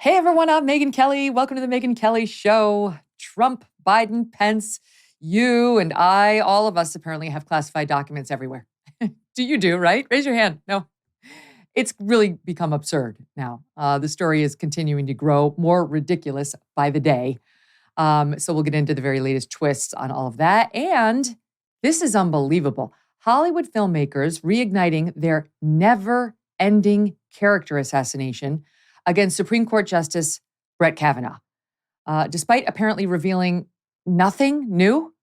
Hey everyone, I'm Megyn Kelly. Welcome to the Megyn Kelly Show. Trump, Biden, Pence, you and I, all of us apparently have classified documents everywhere. You do, right? Raise your hand. No. It's really become absurd now. The story is continuing to grow more ridiculous by the day. So we'll get into the very latest twists on all of that. And this is unbelievable. Hollywood filmmakers reigniting their never-ending character assassination against Supreme Court Justice Brett Kavanaugh. Despite apparently revealing nothing new,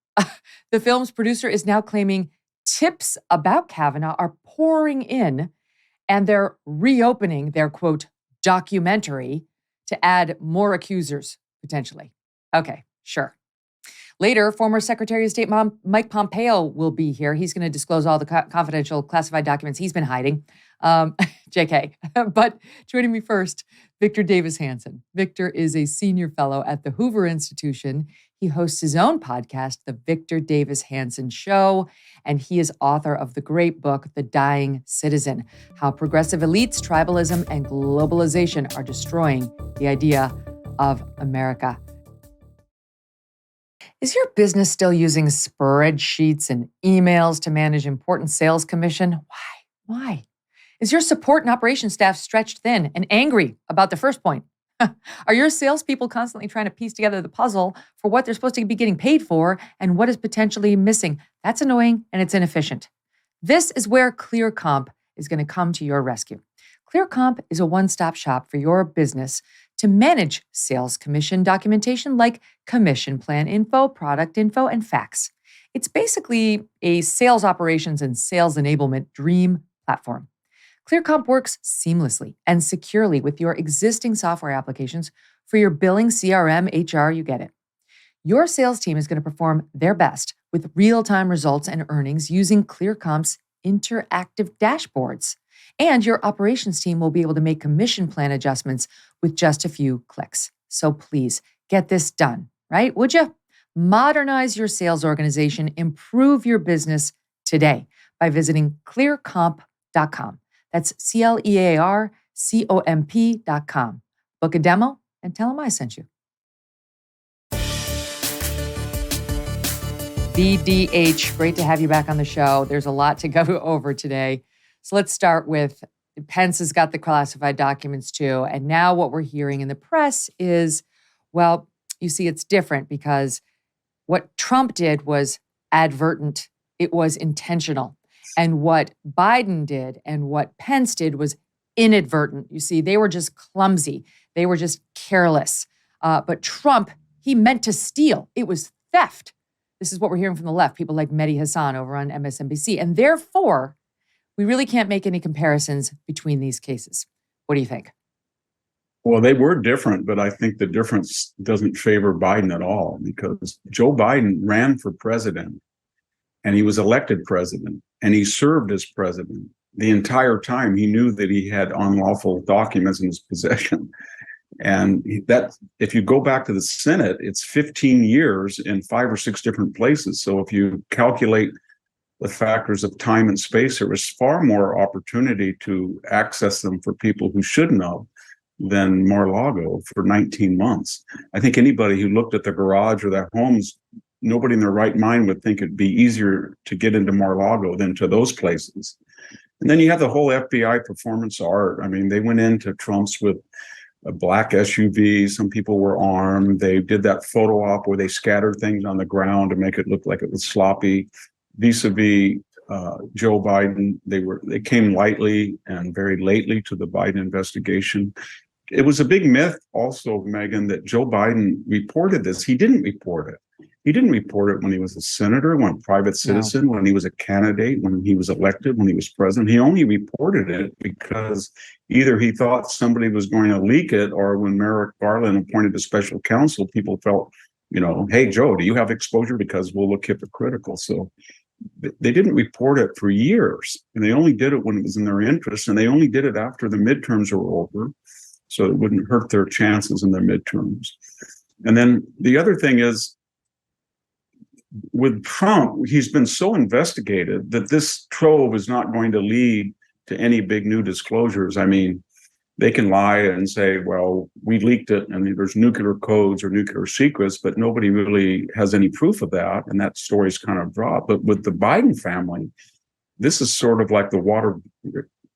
the film's producer is now claiming tips about Kavanaugh are pouring in, and they're reopening their, quote, documentary to add more accusers, potentially. Okay, sure. Later, former Secretary of State Mike Pompeo will be here. He's going to disclose all the confidential classified documents he's been hiding. JK. But joining me first, Victor Davis Hanson. Victor is a senior fellow at the Hoover Institution. He hosts his own podcast, The Victor Davis Hanson Show, and he is author of the great book, The Dying Citizen: How Progressive Elites, Tribalism, and Globalization Are Destroying the Idea of America. Is your business still using spreadsheets and emails to manage important sales commission? Why? Is your support and operations staff stretched thin and angry about the first point? Are your salespeople constantly trying to piece together the puzzle for what they're supposed to be getting paid for and what is potentially missing? That's annoying and it's inefficient. This is where ClearComp is going to come to your rescue. ClearComp is a one-stop shop for your business to manage sales commission documentation like commission plan info, product info, and facts. It's basically a sales operations and sales enablement dream platform. ClearComp works seamlessly and securely with your existing software applications for your billing, CRM, HR, you get it. Your sales team is going to perform their best with real-time results and earnings using ClearComp's interactive dashboards. And your operations team will be able to make commission plan adjustments with just a few clicks. So please get this done, right? Would you? Modernize your sales organization, improve your business today by visiting clearcomp.com. That's ClearComp.com. Book a demo and tell them I sent you. BDH, great to have you back on the show. There's a lot to go over today. So let's start with Pence has got the classified documents too. And now what we're hearing in the press is, well, you see, it's different because what Trump did was advertent. It was intentional. And what Biden did and what Pence did was inadvertent. You see, they were just clumsy. They were just careless. But Trump, he meant to steal. It was theft. This is what we're hearing from the left, people like Mehdi Hasan over on MSNBC. And therefore, we really can't make any comparisons between these cases. What do you think? Well, they were different, but I think the difference doesn't favor Biden at all because Joe Biden ran for president and he was elected president and he served as president. The entire time he knew that he had unlawful documents in his possession. And that, if you go back to the Senate, it's 15 years in 5 or 6 different places. So if you calculate the factors of time and space, there was far more opportunity to access them for people who shouldn't have than Mar-a-Lago for 19 months. I think anybody who looked at the garage or their homes, nobody in their right mind would think it'd be easier to get into Mar-a-Lago than to those places. And then you have the whole FBI performance art. I mean, they went into Trump's with a black SUV. Some people were armed. They did that photo op where they scattered things on the ground to make it look like it was sloppy. Vis-a-vis Joe Biden, they came lightly and very lately to the Biden investigation. It was a big myth also, Megyn, that Joe Biden reported this. He didn't report it. He didn't report it when he was a senator, when a private citizen, when he was a candidate, when he was elected, when he was president. He only reported it because either he thought somebody was going to leak it, or when Merrick Garland appointed a special counsel, people felt, hey, Joe, do you have exposure? Because we'll look hypocritical. So they didn't report it for years, and they only did it when it was in their interest, and they only did it after the midterms were over, so it wouldn't hurt their chances in the midterms. And then the other thing is, with Trump, he's been so investigated that this trove is not going to lead to any big new disclosures. I mean, they can lie and say, well, we leaked it and there's nuclear codes or nuclear secrets, but nobody really has any proof of that. And that story's kind of dropped. But with the Biden family, this is sort of like the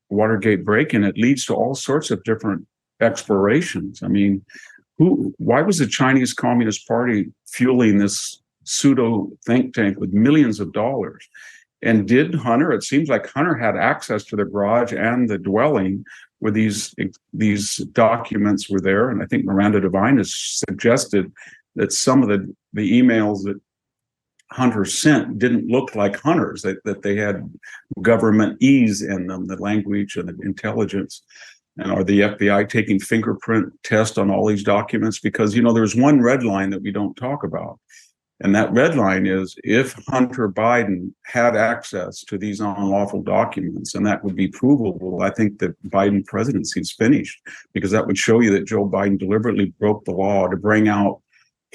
Watergate break-in. It leads to all sorts of different explorations. I mean, why was the Chinese Communist Party fueling this pseudo think tank with millions of dollars? And did Hunter, it seems like Hunter had access to the garage and the dwelling where these documents were there. And I think Miranda Devine has suggested that some of the emails that Hunter sent didn't look like Hunter's, that they had government ease in them, the language and the intelligence. And are the FBI taking fingerprint tests on all these documents? Because, there's one red line that we don't talk about. And that red line is if Hunter Biden had access to these unlawful documents, and that would be provable, I think the Biden presidency is finished, because that would show you that Joe Biden deliberately broke the law to bring out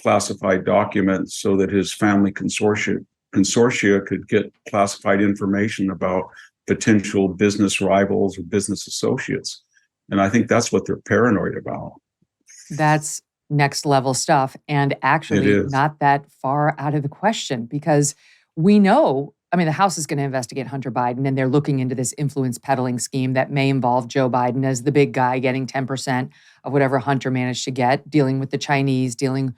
classified documents so that his family consortia could get classified information about potential business rivals or business associates. And I think that's what they're paranoid about. That's next level stuff, and actually not that far out of the question, because we know, the House is going to investigate Hunter Biden, and they're looking into this influence peddling scheme that may involve Joe Biden as the big guy getting 10% of whatever Hunter managed to get, dealing with the Chinese, dealing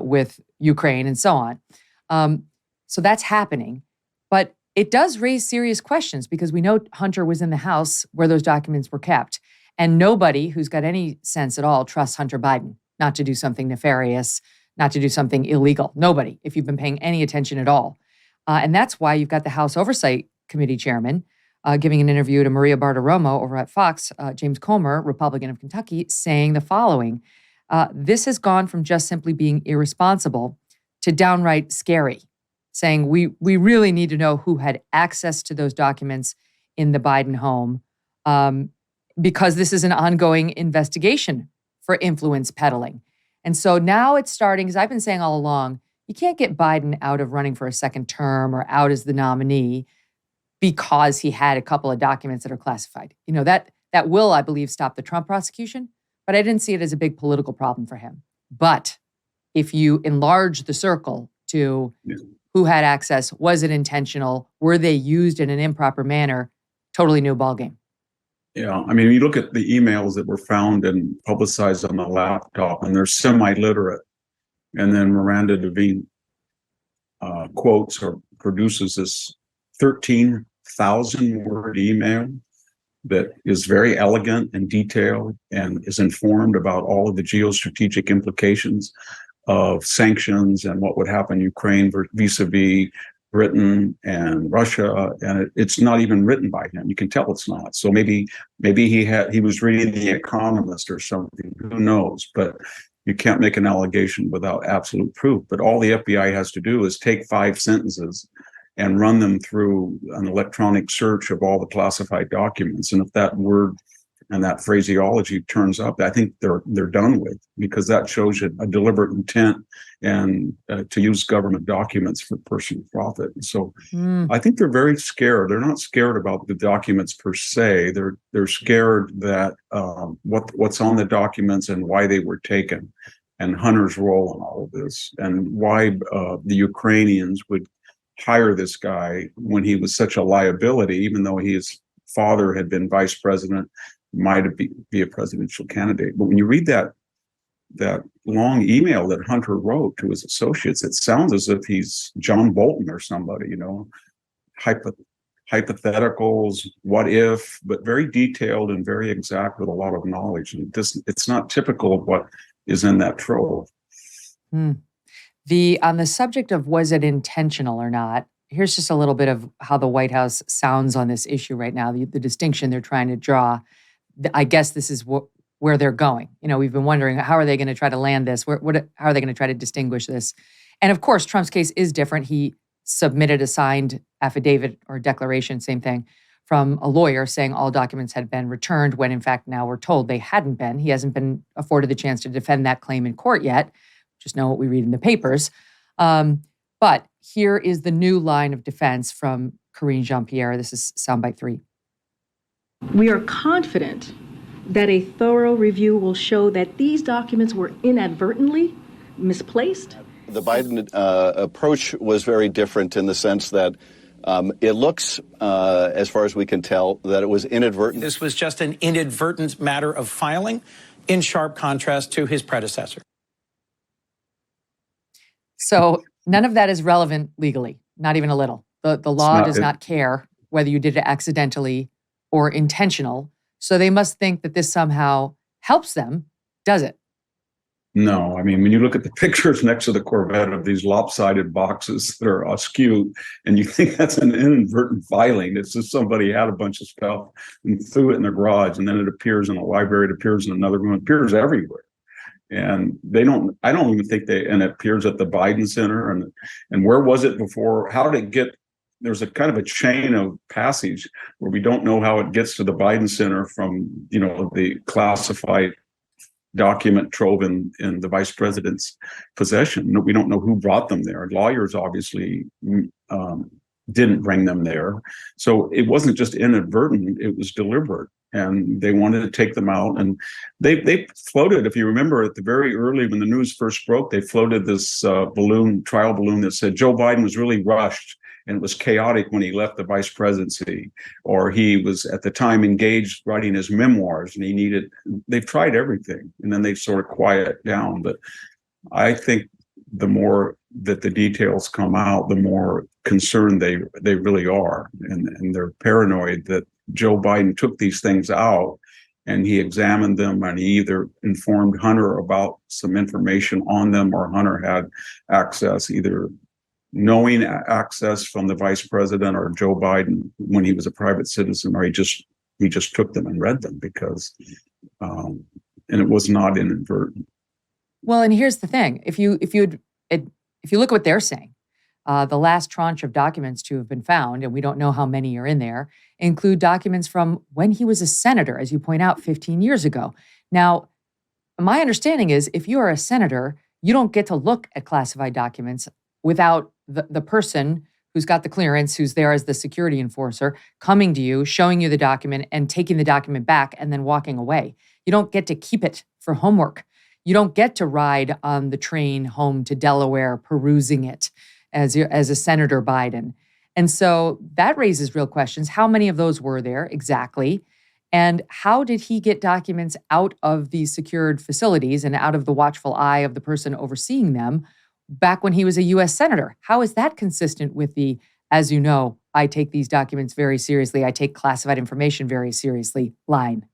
with Ukraine, and so on. So that's happening. But it does raise serious questions, because we know Hunter was in the house where those documents were kept. And nobody who's got any sense at all trusts Hunter Biden not to do something nefarious, not to do something illegal. Nobody, if you've been paying any attention at all. And that's why you've got the House Oversight Committee chairman giving an interview to Maria Bartiromo over at Fox, James Comer, Republican of Kentucky, saying the following: this has gone from just simply being irresponsible to downright scary, saying we really need to know who had access to those documents in the Biden home, because this is an ongoing investigation for influence peddling. And so now it's starting, as I've been saying all along, you can't get Biden out of running for a second term or out as the nominee because he had a couple of documents that are classified. That will, I believe, stop the Trump prosecution, but I didn't see it as a big political problem for him. But if you enlarge the circle to who had access, was it intentional, were they used in an improper manner, totally new ballgame. Yeah, you look at the emails that were found and publicized on the laptop, and they're semi-literate. And then Miranda Devine quotes or produces this 13,000-word email that is very elegant and detailed and is informed about all of the geostrategic implications of sanctions and what would happen in Ukraine vis-a-vis Britain and Russia, and it's not even written by him. You can tell it's not. So maybe he was reading The Economist or something. Who knows? But you can't make an allegation without absolute proof. But all the FBI has to do is take 5 sentences and run them through an electronic search of all the classified documents. And if that word and that phraseology turns up, I think they're done with, because that shows a deliberate intent and to use government documents for personal profit. And so I think they're very scared. They're not scared about the documents per se. They're scared that what's on the documents and why they were taken, and Hunter's role in all of this, and why the Ukrainians would hire this guy when he was such a liability, even though his father had been vice president, might be a presidential candidate. But when you read that long email that Hunter wrote to his associates, it sounds as if he's John Bolton or somebody, hypotheticals, what if, but very detailed and very exact with a lot of knowledge. And it's not typical of what is in that trove. On the subject of was it intentional or not, here's just a little bit of how the White House sounds on this issue right now, the distinction they're trying to draw. I guess this is where they're going. We've been wondering, how are they going to try to land this? How are they going to try to distinguish this? And of course, Trump's case is different. He submitted a signed affidavit or declaration, same thing, from a lawyer saying all documents had been returned, when in fact now we're told they hadn't been. He hasn't been afforded the chance to defend that claim in court yet. Just know what we read in the papers. But here is the new line of defense from Karine Jean-Pierre. This is soundbite 3. We are confident that a thorough review will show that these documents were inadvertently misplaced? The Biden approach was very different in the sense that it looks, as far as we can tell, that it was inadvertent. This was just an inadvertent matter of filing, in sharp contrast to his predecessor. So none of that is relevant legally, not even a little. The law does not care whether you did it accidentally or intentional. So they must think that this somehow helps them, does it? No, I mean, when you look at the pictures next to the Corvette of these lopsided boxes that are askew, and you think that's an inadvertent filing, it's just somebody had a bunch of stuff and threw it in the garage, and then it appears in a library, it appears in another room, it appears everywhere. And I don't even think and it appears at the Biden Center. And where was it before? How did it get? There's a kind of a chain of passage where we don't know how it gets to the Biden Center from, the classified document trove in the vice president's possession. We don't know who brought them there. Lawyers obviously didn't bring them there. So it wasn't just inadvertent, it was deliberate. And they wanted to take them out. And they floated, if you remember, at the very early when the news first broke, they floated this trial balloon that said Joe Biden was really rushed and it was chaotic when he left the vice presidency, or he was at the time engaged writing his memoirs and they've tried everything and then they sort of quiet down. But I think the more that the details come out, the more concerned they really are. And they're paranoid that Joe Biden took these things out and he examined them and he either informed Hunter about some information on them or Hunter had access, either knowing access from the vice president or Joe Biden when he was a private citizen, or he just took them and read them because, and it was not inadvertent. Well, and here's the thing: if you look at what they're saying, the last tranche of documents to have been found, and we don't know how many are in there, include documents from when he was a senator, as you point out, 15 years ago. Now, my understanding is if you are a senator, you don't get to look at classified documents without the person who's got the clearance, who's there as the security enforcer, coming to you, showing you the document and taking the document back and then walking away. You don't get to keep it for homework. You don't get to ride on the train home to Delaware perusing it as a Senator Biden. And so that raises real questions. How many of those were there exactly? And how did he get documents out of these secured facilities and out of the watchful eye of the person overseeing them back when he was a U.S. Senator? How is that consistent with the, as you know, I take these documents very seriously, I take classified information very seriously line?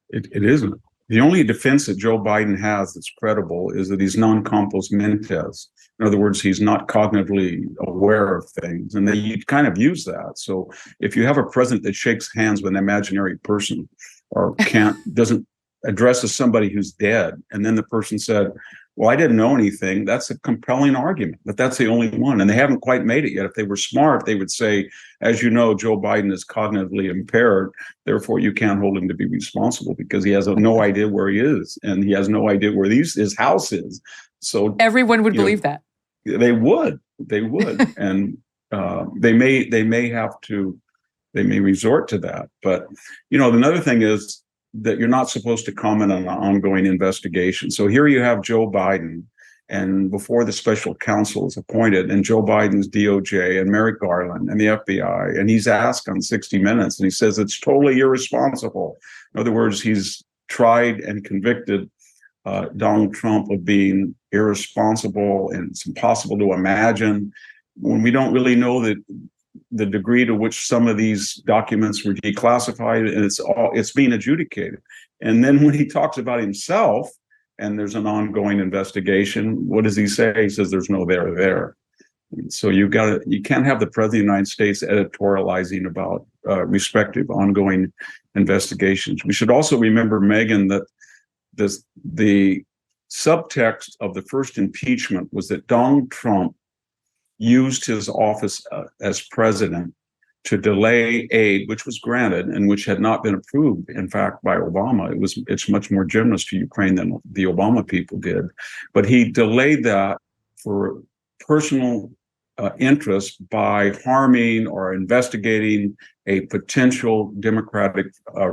It isn't. The only defense that Joe Biden has that's credible is that he's non compos mentis. In other words, he's not cognitively aware of things. And they kind of use that. So if you have a president that shakes hands with an imaginary person or doesn't addresses somebody who's dead, and then the person said, well, I didn't know anything, that's a compelling argument, but that's the only one. And they haven't quite made it yet. If they were smart, they would say, as you know, Joe Biden is cognitively impaired. Therefore, you can't hold him to be responsible because he has no idea where he is. And he has no idea where his house is. So everyone would believe that. They would. And they may resort to that. But, another thing is that you're not supposed to comment on an ongoing investigation. So here you have Joe Biden, and before the special counsel is appointed, and Joe Biden's DOJ and Merrick Garland and the FBI, and he's asked on 60 Minutes, and he says it's totally irresponsible. In other words, he's tried and convicted Donald Trump of being irresponsible, and it's impossible to imagine when we don't really know the degree to which some of these documents were declassified, and it's being adjudicated. And then when he talks about himself and there's an ongoing investigation, what does he say? He says there's no there. So you can't have the president of the United States editorializing about respective ongoing investigations. We should also remember, Megyn, that the subtext of the first impeachment was that Donald Trump used his office as president to delay aid, which was granted and which had not been approved, in fact, by Obama. It's much more generous to Ukraine than the Obama people did. But he delayed that for personal interest by harming or investigating a potential Democratic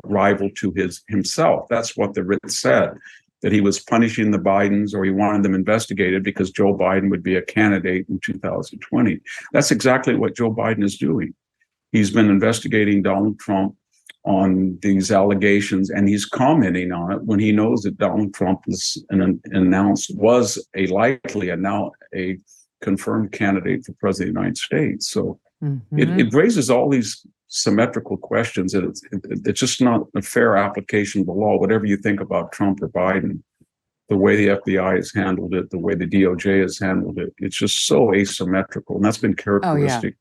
rival to himself. That's what the writ said, that he was punishing the Bidens, or he wanted them investigated because Joe Biden would be a candidate in 2020. That's exactly what Joe Biden is doing. He's been investigating Donald Trump on these allegations, and he's commenting on it when he knows that Donald Trump was now a confirmed candidate for president of the United States. So it raises all these symmetrical questions, and it's just not a fair application of the law. Whatever you think about Trump or Biden, the way the FBI has handled it, the way the DOJ has handled it, it's just so asymmetrical, and that's been characteristic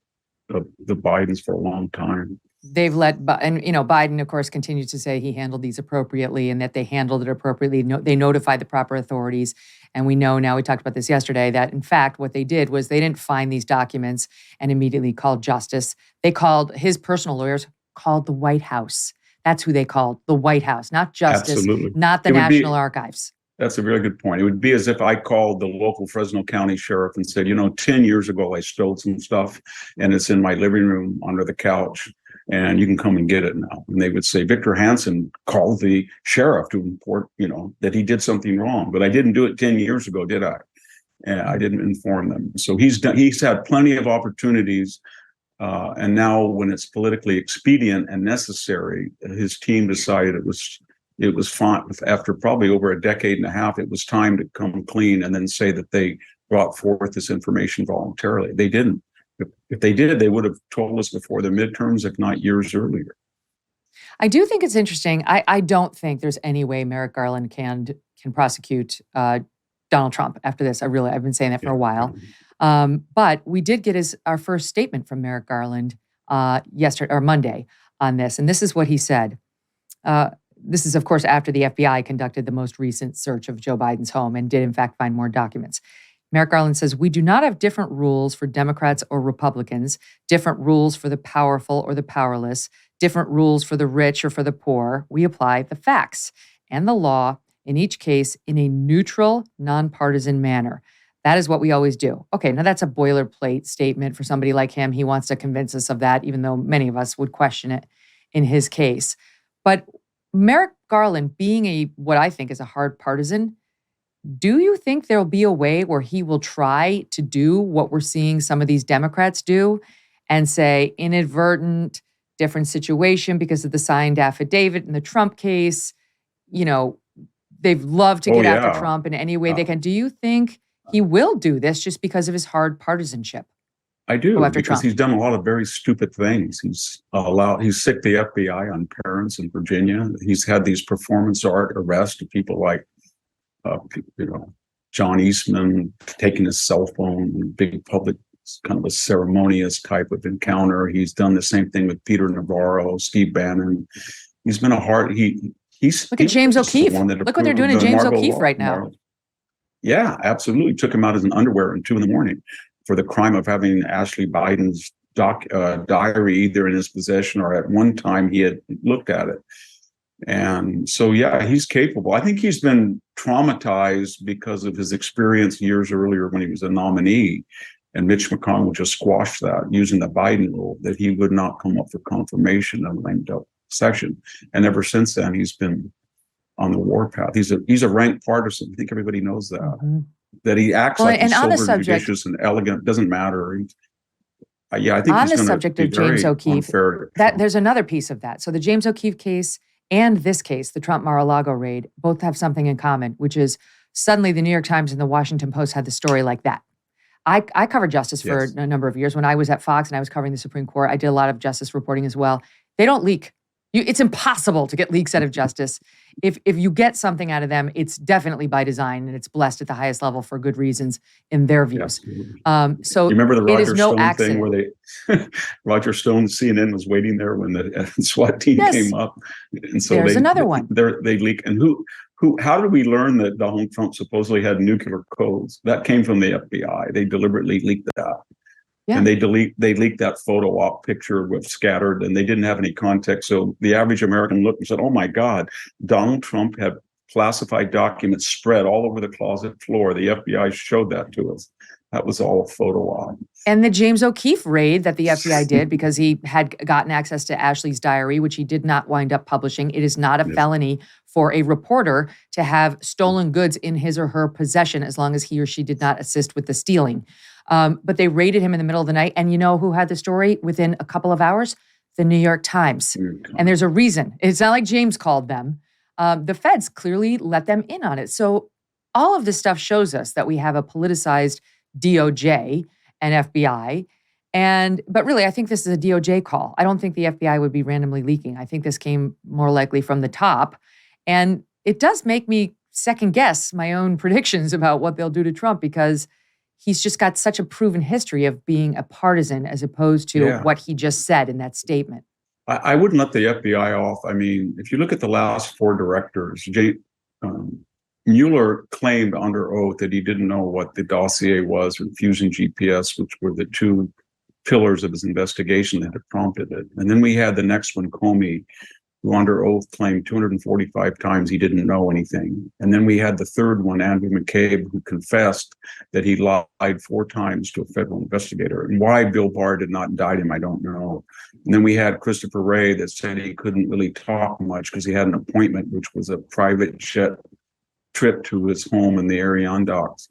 of the Bidens for a long time. They've Biden, of course, continues to say he handled these appropriately and that they handled it appropriately. They notified the proper authorities. And we know now, we talked about this yesterday, that in fact, what they did was they didn't find these documents and immediately called justice. They called, his personal lawyers called the White House. That's who they called, the White House, not justice, not the National Archives. That's a really good point. It would be as if I called the local Fresno County sheriff and said, 10 years ago, I stole some stuff and it's in my living room under the couch, and you can come and get it now. And they would say, Victor Hanson called the sheriff to report, that he did something wrong, but I didn't do it 10 years ago, did I? And I didn't inform them. So he's had plenty of opportunities. And now when it's politically expedient and necessary, his team decided it was fine. After probably over a decade and a half, it was time to come clean and then say that they brought forth this information voluntarily. They didn't. If they did, they would have told us before the midterms, if not years earlier. I do think it's interesting. I don't think there's any way Merrick Garland can prosecute Donald Trump after this. I've been saying that for a while. But we did get our first statement from Merrick Garland yesterday or Monday on this. And this is what he said. This is, of course, after the FBI conducted the most recent search of Joe Biden's home and did, in fact, find more documents. Merrick Garland says, "We do not have different rules for Democrats or Republicans, different rules for the powerful or the powerless, different rules for the rich or for the poor. We apply the facts and the law in each case in a neutral, nonpartisan manner. That is what we always do." Okay, now that's a boilerplate statement for somebody like him. He wants to convince us of that, even though many of us would question it in his case. But Merrick Garland, being what I think is a hard partisan, do you think there'll be a way where he will try to do what we're seeing some of these Democrats do and say inadvertent, different situation because of the signed affidavit in the Trump case? They've loved to get after Trump in any way they can. Do you think he will do this just because of his hard partisanship? I do, because he's done a lot of very stupid things. He's sicked the FBI on parents in Virginia. He's had these performance art arrests of people like, John Eastman taking his cell phone in big public, kind of a ceremonious type of encounter. He's done the same thing with Peter Navarro, Steve Bannon. He's been look at James O'Keefe. Look what they're doing to James O'Keefe right now. Yeah, absolutely. Took him out as an underwear at 2 a.m. for the crime of having Ashley Biden's diary either in his possession or at one time he had looked at it. And so, he's capable. I think he's been traumatized because of his experience years earlier when he was a nominee, and Mitch McConnell just squashed that using the Biden rule that he would not come up for confirmation of lame duck session. And ever since then, he's been on the warpath. He's a rank partisan. I think everybody knows that. Mm-hmm. That he acts like he's sober and judicious and elegant. Doesn't matter. I think on the subject of James O'Keefe, there's another piece of that. So the James O'Keefe case and this case, the Trump Mar-a-Lago raid, both have something in common, which is suddenly the New York Times and the Washington Post had the story like that. I covered justice for a number of years. When I was at Fox and I was covering the Supreme Court, I did a lot of justice reporting as well. They don't leak. It's impossible to get leaks out of justice. If you get something out of them, it's definitely by design and it's blessed at the highest level for good reasons in their views. So you remember the Roger Stone accident thing where Roger Stone, CNN was waiting there when the SWAT team came up, and so there's another one. They leak. And how did we learn that Donald Trump supposedly had nuclear codes? That came from the FBI. They deliberately leaked that. Yeah. And they leaked that photo op picture with scattered, and they didn't have any context. So the average American looked and said, "Oh my God, Donald Trump had classified documents spread all over the closet floor. The FBI showed that to us. That was all a photo op." And the James O'Keefe raid that the FBI did because he had gotten access to Ashley's diary, which he did not wind up publishing. It is not a felony for a reporter to have stolen goods in his or her possession as long as he or she did not assist with the stealing. But they raided him in the middle of the night. And you know who had the story within a couple of hours? The New York Times. And there's a reason. It's not like James called them. The feds clearly let them in on it. So all of this stuff shows us that we have a politicized DOJ and FBI. But really, I think this is a DOJ call. I don't think the FBI would be randomly leaking. I think this came more likely from the top. And it does make me second guess my own predictions about what they'll do to Trump because he's just got such a proven history of being a partisan as opposed to what he just said in that statement. I wouldn't let the FBI off. I mean, if you look at the last 4 directors, Mueller claimed under oath that he didn't know what the dossier was or Fusion GPS, which were the 2 pillars of his investigation that had prompted it. And then we had the next one, Comey, who under oath claimed 245 times he didn't know anything. And then we had the third one, Andrew McCabe, who confessed that he lied 4 times to a federal investigator. And why Bill Barr did not indict him, I don't know. And then we had Christopher Wray that said he couldn't really talk much because he had an appointment, which was a private jet trip to his home in the Adirondacks.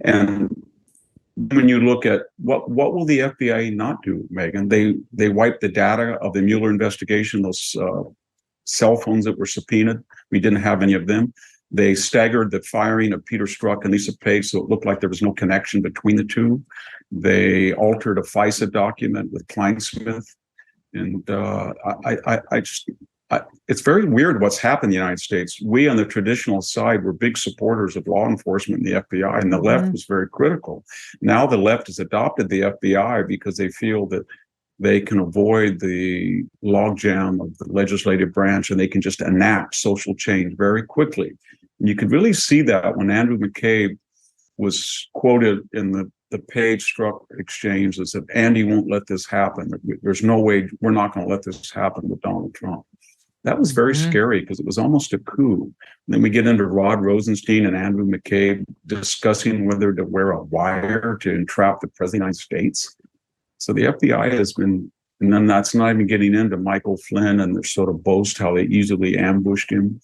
And when you look at what will the FBI not do, Megyn? They wiped the data of the Mueller investigation, those cell phones that were subpoenaed. We didn't have any of them. They staggered the firing of Peter Strzok and Lisa Page, so it looked like there was no connection between the two. They altered a FISA document with Kleinsmith. And it's very weird what's happened in the United States. We on the traditional side were big supporters of law enforcement and the FBI, and the left was very critical. Now the left has adopted the FBI because they feel that they can avoid the logjam of the legislative branch and they can just enact social change very quickly. And you could really see that when Andrew McCabe was quoted in the Page-Strzok exchange that said, Andy won't let this happen. There's no way we're not going to let this happen with Donald Trump. That was very scary because it was almost a coup. And then we get into Rod Rosenstein and Andrew McCabe discussing whether to wear a wire to entrap the president of the United States. So the FBI has been, and then that's not even getting into Michael Flynn and their sort of boast how they easily ambushed him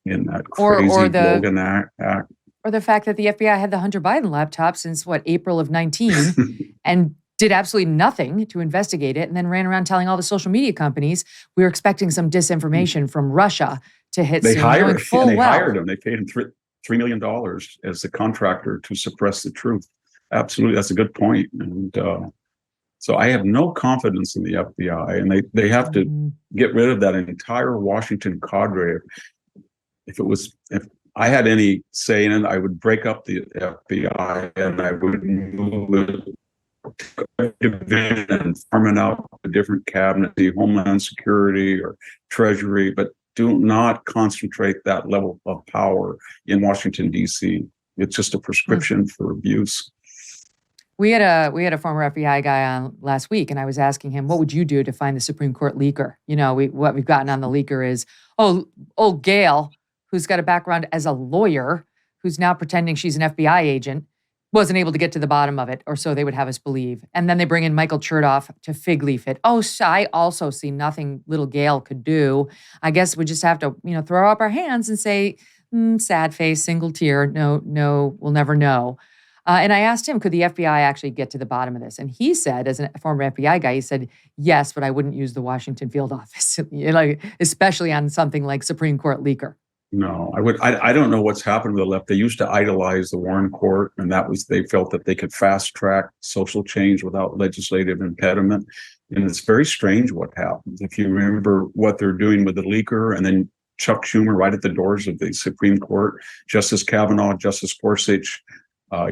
in that crazy Logan Act. Or the fact that the FBI had the Hunter Biden laptop since, April of 19 and did absolutely nothing to investigate it and then ran around telling all the social media companies we were expecting some disinformation from Russia to hit soon. They hired him. They paid him $3 million as the contractor to suppress the truth. Absolutely. That's a good point. And so I have no confidence in the FBI, and they have to get rid of that entire Washington cadre. If I had any say in it, I would break up the FBI and I would move it division and farm it out to different cabinets, the Homeland Security or Treasury, but do not concentrate that level of power in Washington, D.C. It's just a prescription for abuse. We had a former FBI guy on last week, and I was asking him, what would you do to find the Supreme Court leaker? You know, what we've gotten on the leaker is, old Gail, who's got a background as a lawyer, who's now pretending she's an FBI agent, wasn't able to get to the bottom of it, or so they would have us believe. And then they bring in Michael Chertoff to fig leaf it. So I also see nothing little Gail could do. I guess we just have to, throw up our hands and say, sad face, single tear, no, we'll never know. And I asked him, could the FBI actually get to the bottom of this? And he said, as a former FBI guy, he said, yes, but I wouldn't use the Washington field office, especially on something like Supreme Court leaker. No, I don't know what's happened to the left. They used to idolize the Warren Court, and they felt that they could fast track social change without legislative impediment. And it's very strange what happens. If you remember what they're doing with the leaker, and then Chuck Schumer right at the doors of the Supreme Court, Justice Kavanaugh, Justice Gorsuch,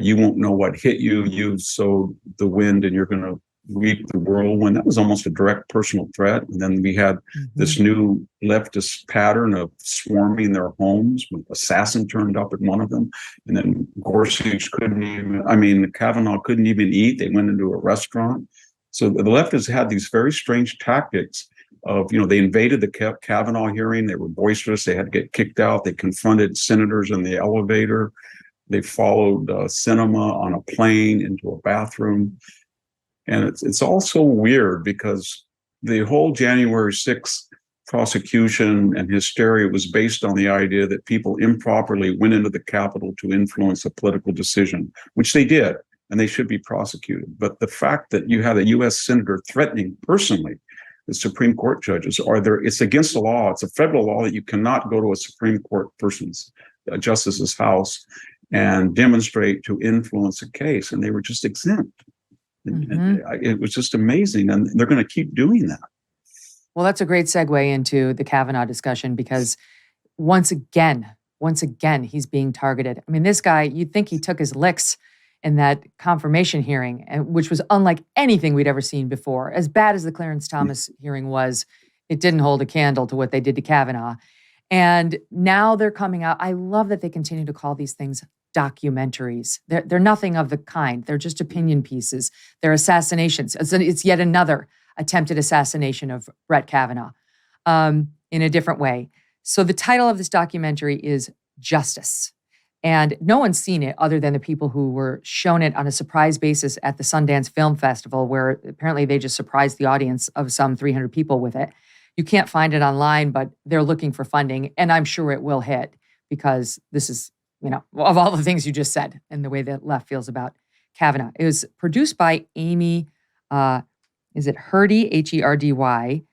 you won't know what hit you. You sowed the wind and you're going to reap the whirlwind. That was almost a direct personal threat. And then we had this new leftist pattern of swarming their homes. An assassin turned up at one of them. And then Gorsuch Kavanaugh couldn't even eat. They went into a restaurant. So the leftists had these very strange tactics of, they invaded the Kavanaugh hearing. They were boisterous. They had to get kicked out. They confronted senators in the elevator. They followed Sinema on a plane into a bathroom. And it's also weird because the whole January 6th prosecution and hysteria was based on the idea that people improperly went into the Capitol to influence a political decision, which they did, and they should be prosecuted. But the fact that you had a U.S. senator threatening personally the Supreme Court judges, it's against the law. It's a federal law that you cannot go to a Supreme Court a justice's house and demonstrate to influence a case, and they were just exempt. And it was just amazing, and they're going to keep doing that. Well, that's a great segue into the Kavanaugh discussion because once again, he's being targeted. I mean, this guy, you'd think he took his licks in that confirmation hearing, which was unlike anything we'd ever seen before. As bad as the Clarence Thomas hearing was, it didn't hold a candle to what they did to Kavanaugh. And now they're coming out. I love that they continue to call these things documentaries. They're nothing of the kind. They're just opinion pieces. They're assassinations. It's yet another attempted assassination of Brett Kavanaugh in a different way. So the title of this documentary is Justice. And no one's seen it other than the people who were shown it on a surprise basis at the Sundance Film Festival, where apparently they just surprised the audience of some 300 people with it. You can't find it online, but they're looking for funding, and I'm sure it will hit because this is, of all the things you just said and the way that left feels about Kavanaugh. It was produced by Amy, is it Herdy, Herdy?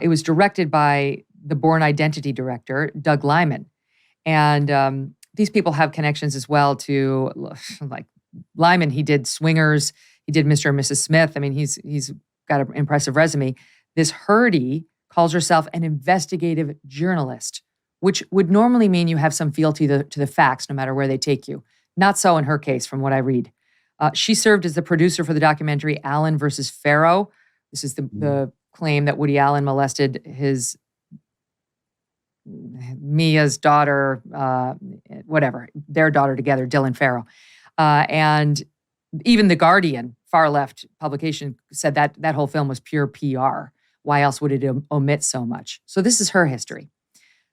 It was directed by the Born Identity director, Doug Liman. And these people have connections as well to, like, Lyman. He did Swingers. He did Mr. and Mrs. Smith. I mean, he's got an impressive resume. This Herdy calls herself an investigative journalist, which would normally mean you have some fealty to the facts, no matter where they take you. Not so in her case, from what I read. She served as the producer for the documentary Allen versus Farrow. This is the claim that Woody Allen molested Mia's daughter, their daughter together, Dylan Farrow. And even The Guardian, far-left publication, said that whole film was pure PR. Why else would it omit so much? So this is her history.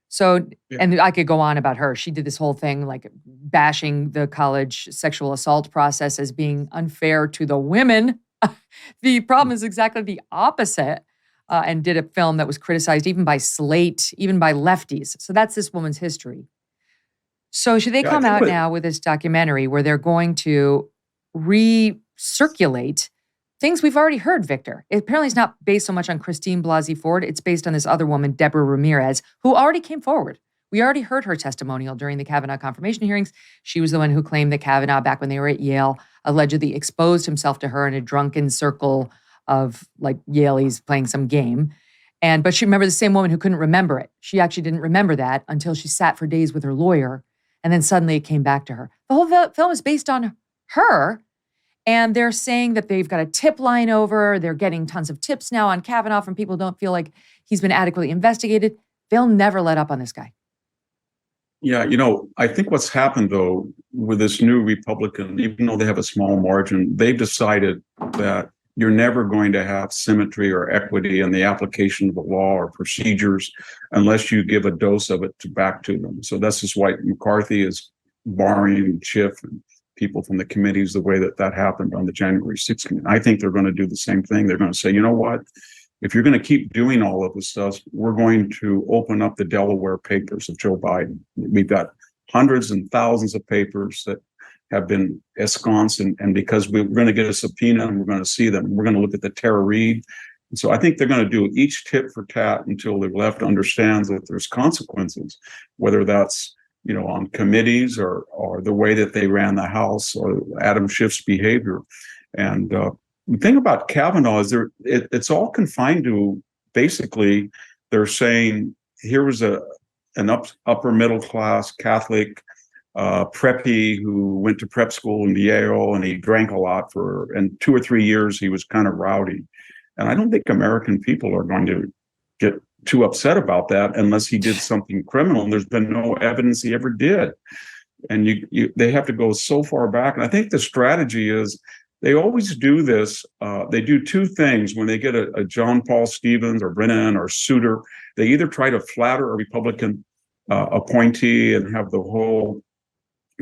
So, and I could go on about her. She did this whole thing, like bashing the college sexual assault process as being unfair to the women. The problem is exactly the opposite. And did a film that was criticized even by Slate, even by lefties. So that's this woman's history. So should they come out now with this documentary where they're going to recirculate things we've already heard, Victor? Apparently it's not based so much on Christine Blasey Ford. It's based on this other woman, Deborah Ramirez, who already came forward. We already heard her testimonial during the Kavanaugh confirmation hearings. She was the one who claimed that Kavanaugh, back when they were at Yale, allegedly exposed himself to her in a drunken circle of like Yaleys playing some game. But she remembered the same woman who couldn't remember it. She actually didn't remember that until she sat for days with her lawyer. And then suddenly it came back to her. The whole film is based on her. And they're saying that they've got a tip line over. They're getting tons of tips now on Kavanaugh from people who don't feel like he's been adequately investigated. They'll never let up on this guy. Yeah, I think what's happened, though, with this new Republican, even though they have a small margin, they've decided that you're never going to have symmetry or equity in the application of the law or procedures unless you give a dose of it back to them. So that's just why McCarthy is barring Schiff and people from the committees the way that happened on the January 6th committee. I think they're going to do the same thing. They're going to say, you know what? If you're going to keep doing all of this stuff, we're going to open up the Delaware papers of Joe Biden. We've got hundreds and thousands of papers that have been ensconced, and because we're going to get a subpoena and we're going to see them, we're going to look at the Tara Reid. And so I think they're going to do each tit for tat until the left understands that there's consequences, whether that's on committees or the way that they ran the House or Adam Schiff's behavior. And the thing about Kavanaugh is it's all confined to basically they're saying here was an upper middle class Catholic preppy who went to prep school in Yale, and he drank a lot and 2 or 3 years he was kind of rowdy. And I don't think American people are going to get too upset about that unless he did something criminal, and there's been no evidence he ever did. And they have to go so far back. And I think the strategy is they always do this. They do two things when they get a John Paul Stevens or Brennan or Souter. They either try to flatter a Republican appointee and have the whole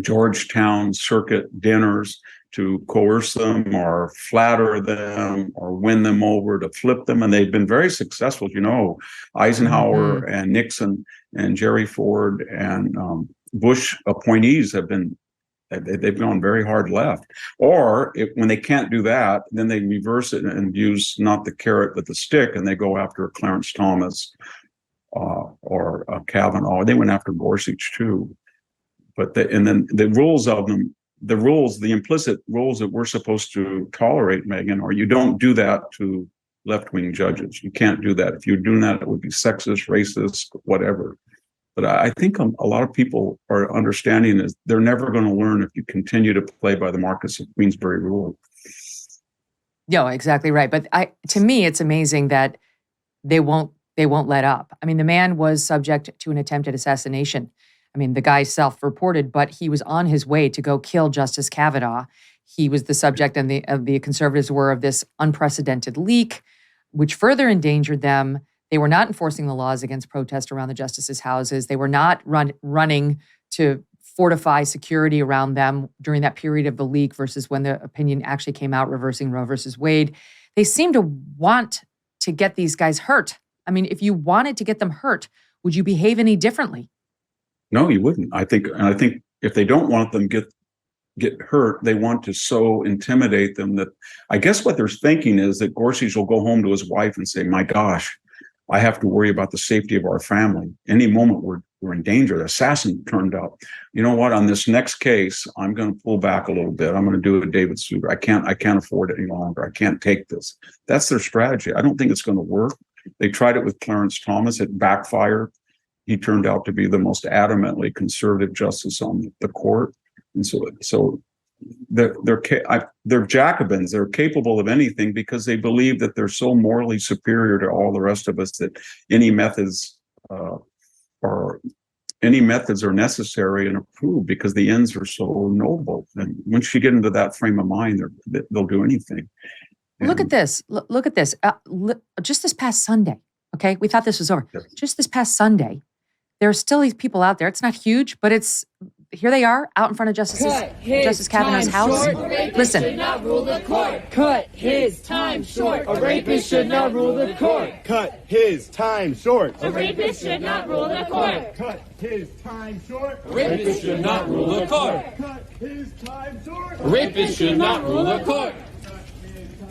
Georgetown circuit dinners to coerce them or flatter them or win them over, to flip them. And they've been very successful. You know, Eisenhower and Nixon and Jerry Ford and Bush appointees they've gone very hard left. Or when they can't do that, then they reverse it and use not the carrot but the stick, and they go after Clarence Thomas or Kavanaugh. They went after Gorsuch too. But then the rules of them, the implicit rules that we're supposed to tolerate, Megyn, are you don't do that to left-wing judges. You can't do that. If you're doing that, it would be sexist, racist, whatever. But I think a lot of people are understanding is they're never going to learn if you continue to play by the Marcus of Queensberry rule. Yeah, exactly right. But to me, it's amazing that they won't let up. I mean, the man was subject to an attempted assassination. I mean, the guy self-reported, but he was on his way to go kill Justice Kavanaugh. He was the subject, and the conservatives were, of this unprecedented leak, which further endangered them. They were not enforcing the laws against protest around the justices' houses. They were not running to fortify security around them during that period of the leak versus when the opinion actually came out reversing Roe versus Wade. They seem to want to get these guys hurt. I mean, if you wanted to get them hurt, would you behave any differently? No, you wouldn't. I think if they don't want them get hurt, they want to so intimidate them that I guess what they're thinking is that Gorsuch will go home to his wife and say, "My gosh, I have to worry about the safety of our family. Any moment we're in danger. The assassin turned up. You know what? On this next case, I'm going to pull back a little bit. I'm going to do a David Souter. I can't afford it any longer. I can't take this." That's their strategy. I don't think it's going to work. They tried it with Clarence Thomas. It backfired. He turned out to be the most adamantly conservative justice on the court, and so they're Jacobins. They're capable of anything because they believe that they're so morally superior to all the rest of us that any methods are necessary and approved because the ends are so noble. And once you get into that frame of mind, they'll do anything. Look at this. Look at this. Just this past Sunday, okay? We thought this was over. Yes. Just this past Sunday, there are still these people out there. It's not huge, but here they are out in front of Justice Kavanaugh's house. Listen. Should not rule the court. Cut his time short. A rapist should not rule the court. Cut his time short. A rapist should not rule the court. Cut his time short. A rapist should not rule the court. Cut his time short. A rapist should not rule the court.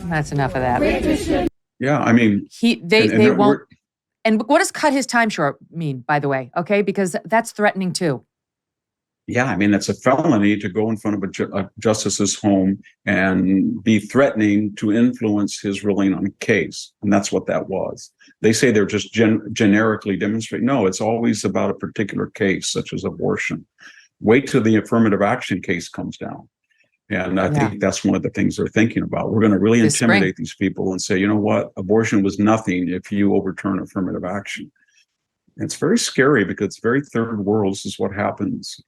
That's enough of that. Yeah, I mean, they won't. And what does cut his time short mean, by the way? Okay, because that's threatening too. Yeah, I mean, it's a felony to go in front of a justice's home and be threatening to influence his ruling on a case. And that's what that was. They say they're just generically demonstrating. No, it's always about a particular case, such as abortion. Wait till the affirmative action case comes down. And I think that's one of the things they're thinking about. We're going to really intimidate these people and say, you know what, abortion was nothing if you overturn affirmative action. And it's very scary because it's very third world. This is what happens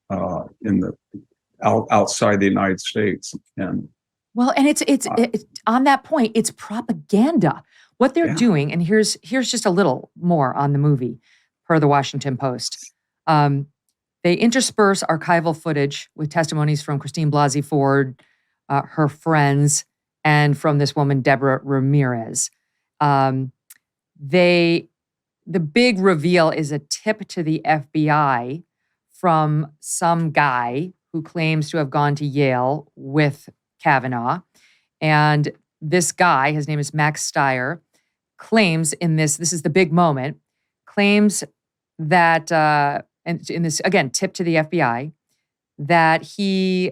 outside the United States. And it's on that point, it's propaganda. What they're doing, and here's just a little more on the movie, per the Washington Post. They intersperse archival footage with testimonies from Christine Blasey Ford, her friends, and from this woman, Deborah Ramirez. The big reveal is a tip to the FBI from some guy who claims to have gone to Yale with Kavanaugh. And this guy, his name is Max Stier, claims this is the big moment, claims that, and in this, again, tip to the FBI, that he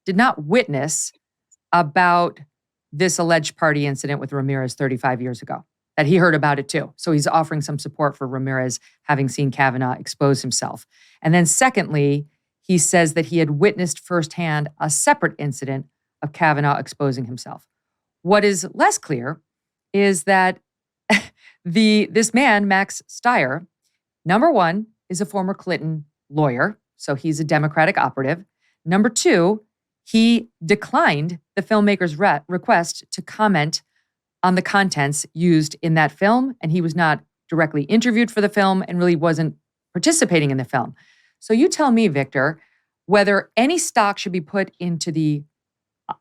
did not witness about this alleged party incident with Ramirez 35 years ago, that he heard about it too. So he's offering some support for Ramirez, having seen Kavanaugh expose himself. And then secondly, he says that he had witnessed firsthand a separate incident of Kavanaugh exposing himself. What is less clear is that this man, Max Stier, number one, is a former Clinton lawyer, so he's a Democratic operative. Number two, he declined the filmmaker's request to comment on the contents used in that film, and he was not directly interviewed for the film and really wasn't participating in the film. So you tell me, Victor, whether any stock should be put into the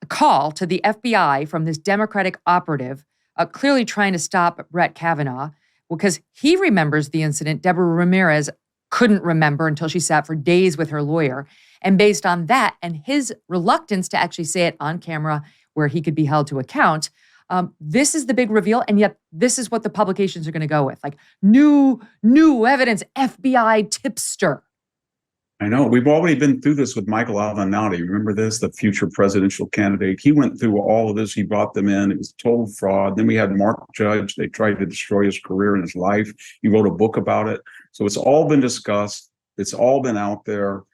call to the FBI from this Democratic operative clearly trying to stop Brett Kavanaugh because he remembers the incident Deborah Ramirez couldn't remember until she sat for days with her lawyer. And based on that and his reluctance to actually say it on camera where he could be held to account, this is the big reveal. And yet this is what the publications are going to go with. Like new evidence, FBI tipster. I know. We've already been through this with Michael Avenatti. Remember this, the future presidential candidate? He went through all of this. He brought them in. It was total fraud. Then we had Mark Judge. They tried to destroy his career and his life. He wrote a book about it. So it's all been discussed. It's all been out there.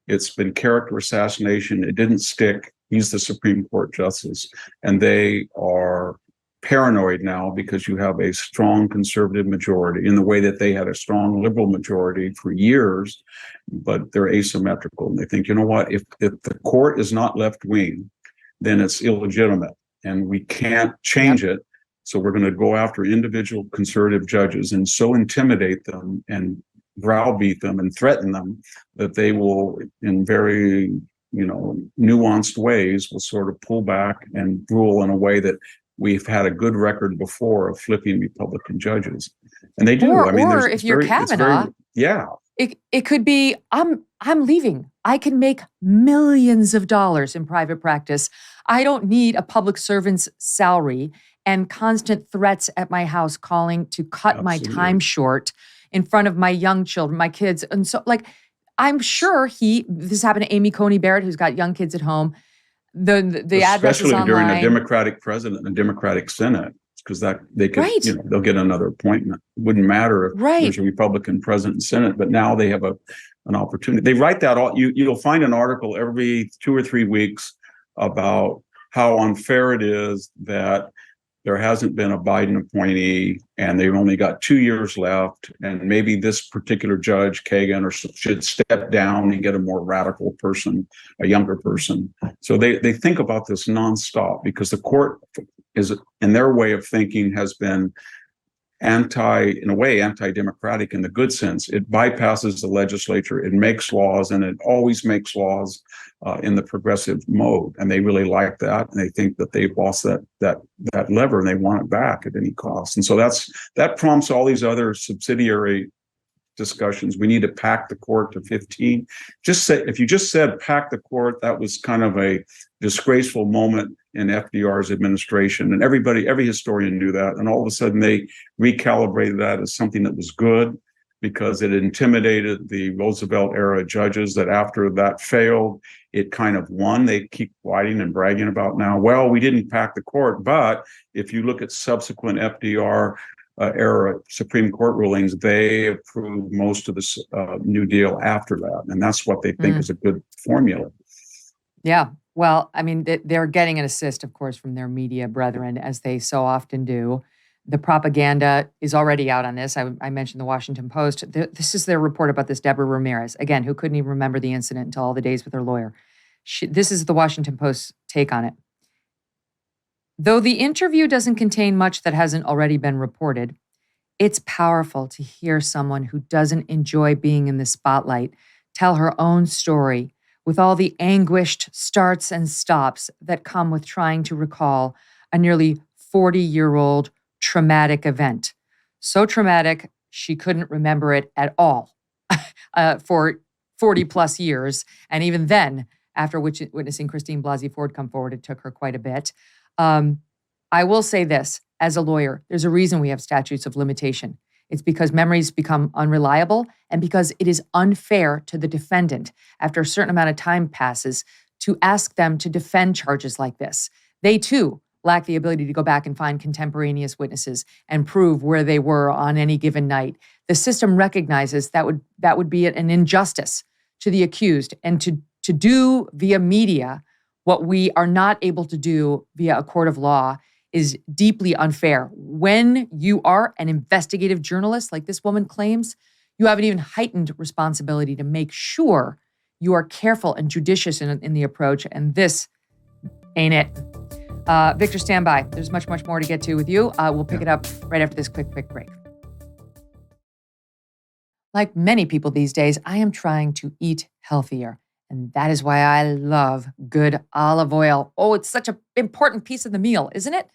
It's been character assassination. It didn't stick. He's the Supreme Court justice. And they are paranoid now because you have a strong conservative majority in the way that they had a strong liberal majority for years, but they're asymmetrical. And they think, you know what, if the court is not left wing, then it's illegitimate and we can't change it. So we're going to go after individual conservative judges and so intimidate them and browbeat them and threaten them that they will, in very, nuanced ways, will sort of pull back and rule in a way that we've had a good record before of flipping Republican judges, and they do. Or if you're Kavanaugh, it could be I'm leaving. I can make millions of dollars in private practice. I don't need a public servant's salary and constant threats at my house calling to cut my time short in front of my young children, my kids, and so I'm sure this happened to Amy Coney Barrett, who's got young kids at home. The address is online. Especially during a Democratic president and a Democratic Senate, because that they could, they'll get another appointment. It wouldn't matter if there's a Republican president and Senate, but now they have an opportunity. They write that all. You'll find an article every 2 or 3 weeks about how unfair it is that there hasn't been a Biden appointee and they've only got 2 years left. And maybe this particular judge, Kagan, should step down and get a more radical person, a younger person. So they think about this nonstop because the court is, in their way of thinking, has been anti-democratic in the good sense. It bypasses the legislature. It makes laws, and it always makes laws in the progressive mode. And they really like that. And they think that they've lost that lever and they want it back at any cost. And so that prompts all these other subsidiary discussions. We need to pack the court to 15. If you just said pack the court, that was kind of a disgraceful moment in FDR's administration. And every historian knew that. And all of a sudden they recalibrated that as something that was good because it intimidated the Roosevelt era judges that after that failed, it kind of won. They keep whining and bragging about now, well, we didn't pack the court. But if you look at subsequent FDR era Supreme Court rulings, they approved most of the New Deal after that. And that's what they think is a good formula. Yeah. Well, I mean, they're getting an assist, of course, from their media brethren, as they so often do. The propaganda is already out on this. I mentioned the Washington Post. This is their report about this Deborah Ramirez, again, who couldn't even remember the incident until all the days with her lawyer. This is the Washington Post's take on it. Though the interview doesn't contain much that hasn't already been reported, it's powerful to hear someone who doesn't enjoy being in the spotlight tell her own story with all the anguished starts and stops that come with trying to recall a nearly 40-year-old traumatic event. So traumatic, she couldn't remember it at all for 40 plus years. And even then, after witnessing Christine Blasey Ford come forward, it took her quite a bit. I will say this, as a lawyer, there's a reason we have statutes of limitation. It's because memories become unreliable and because it is unfair to the defendant after a certain amount of time passes to ask them to defend charges like this. They too lack the ability to go back and find contemporaneous witnesses and prove where they were on any given night. The system recognizes that would be an injustice to the accused, and to do via media what we are not able to do via a court of law is deeply unfair. When you are an investigative journalist, like this woman claims, you have an even heightened responsibility to make sure you are careful and judicious in the approach, and this ain't it. Victor, stand by. There's much, much more to get to with you. We'll pick it up right after this quick break. Like many people these days, I am trying to eat healthier. And that is why I love good olive oil. Oh, it's such an important piece of the meal, isn't it?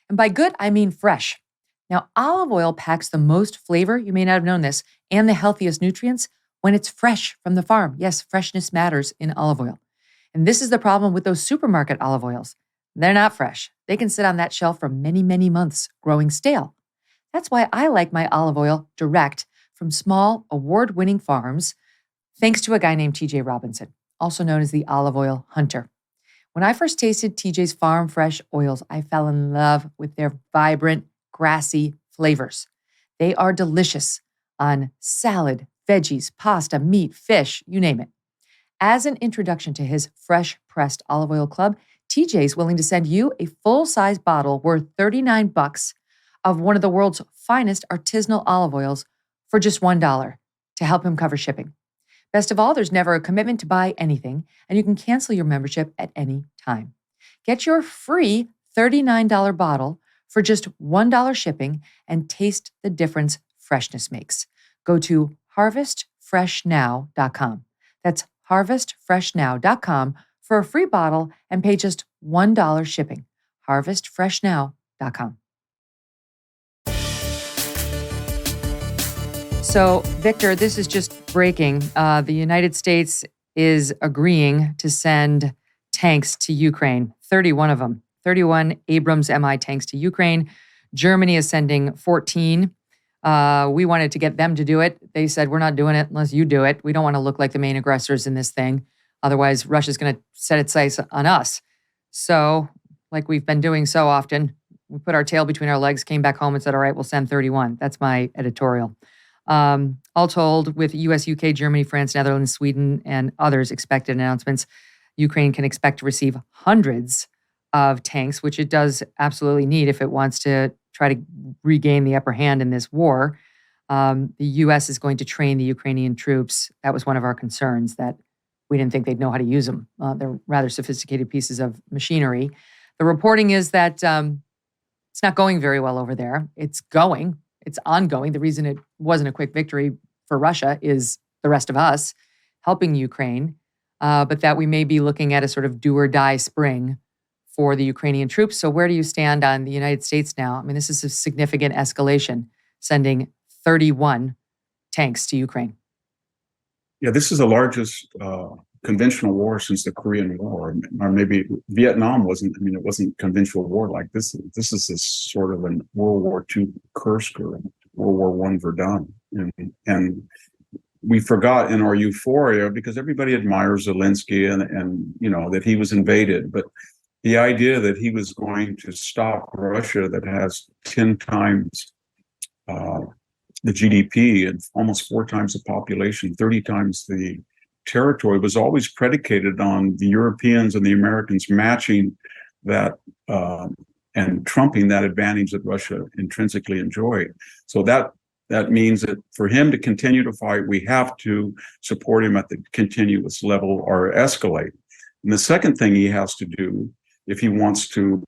And by good, I mean fresh. Now, olive oil packs the most flavor, you may not have known this, and the healthiest nutrients when it's fresh from the farm. Yes, freshness matters in olive oil. And this is the problem with those supermarket olive oils. They're not fresh. They can sit on that shelf for many, many months, growing stale. That's why I like my olive oil direct from small, award-winning farms, thanks to a guy named TJ Robinson, also known as the olive oil hunter. When I first tasted TJ's farm fresh oils, I fell in love with their vibrant, grassy flavors. They are delicious on salad, veggies, pasta, meat, fish, you name it. As an introduction to his fresh pressed olive oil club, TJ is willing to send you a full-size bottle worth $39 of one of the world's finest artisanal olive oils for just $1 to help him cover shipping. Best of all, there's never a commitment to buy anything, and you can cancel your membership at any time. Get your free $39 bottle for just $1 shipping and taste the difference freshness makes. Go to harvestfreshnow.com. That's harvestfreshnow.com for a free bottle and pay just $1 shipping. harvestfreshnow.com. So, Victor, this is just breaking. The United States is agreeing to send tanks to Ukraine, 31 of them, 31 Abrams MI tanks to Ukraine. Germany is sending 14. We wanted to get them to do it. They said, we're not doing it unless you do it. We don't want to look like the main aggressors in this thing. Otherwise, Russia's going to set its sights on us. So, like we've been doing so often, we put our tail between our legs, came back home and said, all right, we'll send 31. That's my editorial. All told, with US, UK, Germany, France, Netherlands, Sweden, and others expected announcements, Ukraine can expect to receive hundreds of tanks, which it does absolutely need if it wants to try to regain the upper hand in this war. The US is going to train the Ukrainian troops. That was one of our concerns, that we didn't think they'd know how to use them. They're rather sophisticated pieces of machinery. The reporting is that it's not going very well over there. It's ongoing. The reason it wasn't a quick victory for Russia is the rest of us helping Ukraine, but that we may be looking at a sort of do or die spring for the Ukrainian troops. So where do you stand on the United States now? I mean, this is a significant escalation, sending 31 tanks to Ukraine. Yeah, this is the largest conventional war since the Korean War, or maybe Vietnam wasn't. I mean, it wasn't conventional war like this. This is this sort of a World War II Kursker, World War I Verdun, and we forgot in our euphoria because everybody admires Zelensky and you know that he was invaded, but the idea that he was going to stop Russia that has 10 times the GDP and almost 4 times the population, 30 times the territory was always predicated on the Europeans and the Americans matching that and trumping that advantage that Russia intrinsically enjoyed. So that means that for him to continue to fight, we have to support him at the continuous level or escalate. And the second thing he has to do if he wants to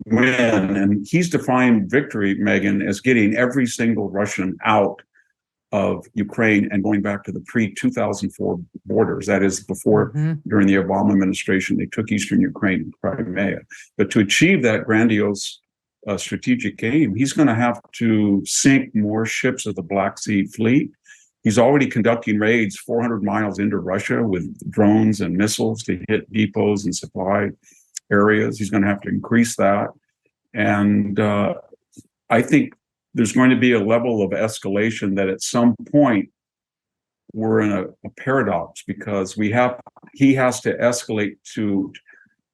win, and he's defined victory, Megyn, as getting every single Russian out of Ukraine and going back to the pre-2004 borders. That is before, during the Obama administration, they took Eastern Ukraine and Crimea. But to achieve that grandiose strategic aim, he's going to have to sink more ships of the Black Sea Fleet. He's already conducting raids 400 miles into Russia with drones and missiles to hit depots and supply areas. He's going to have to increase that. And I think there's going to be a level of escalation that at some point we're in a paradox because he has to escalate to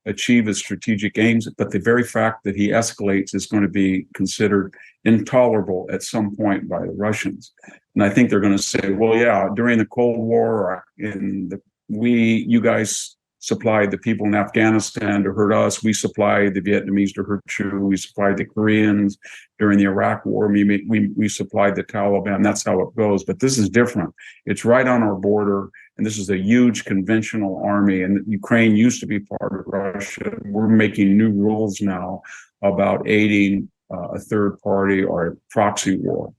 achieve his strategic aims, but the very fact that he escalates is going to be considered intolerable at some point by the Russians. And I think they're going to say, well, yeah, during the Cold War, you guys supplied the people in Afghanistan to hurt us. We supplied the Vietnamese to hurt you. We supplied the Koreans during the Iraq War. We supplied the Taliban. That's how it goes. But this is different. It's right on our border. And this is a huge conventional army. And Ukraine used to be part of Russia. We're making new rules now about aiding a third party or a proxy war.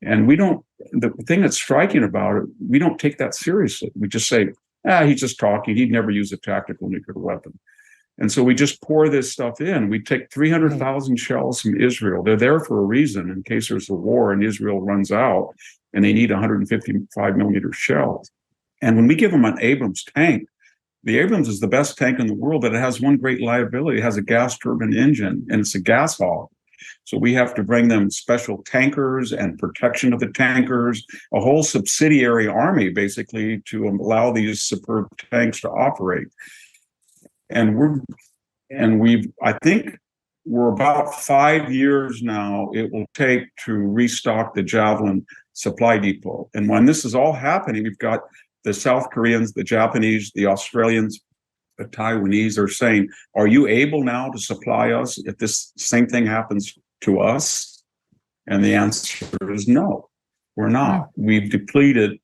And the thing that's striking about it, we don't take that seriously. We just say, he's just talking. He'd never use a tactical nuclear weapon. And so we just pour this stuff in. We take 300,000 shells from Israel. They're there for a reason in case there's a war and Israel runs out and they need 155 millimeter shells. And when we give them an Abrams tank, the Abrams is the best tank in the world, but it has one great liability. It has a gas turbine engine and it's a gas hog. So we have to bring them special tankers and protection of the tankers, a whole subsidiary army, basically, to allow these superb tanks to operate. And I think we're about 5 years now it will take to restock the Javelin supply depot. And when this is all happening, we've got the South Koreans, the Japanese, the Australians, the Taiwanese are saying, are you able now to supply us if this same thing happens to us? And the answer is no, we're not. We've depleted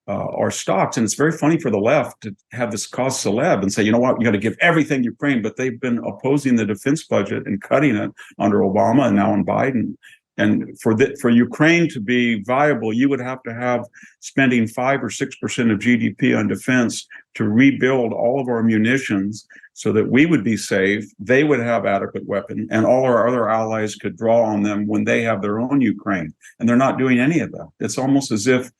our stocks. And it's very funny for the left to have this cause celeb and say, you know what, you got to give everything Ukraine, but they've been opposing the defense budget and cutting it under Obama and now in Biden. And for Ukraine to be viable, you would have to have spending 5 or 6% of GDP on defense to rebuild all of our munitions so that we would be safe, they would have adequate weapons, and all our other allies could draw on them when they have their own Ukraine. And they're not doing any of that. It's almost as if,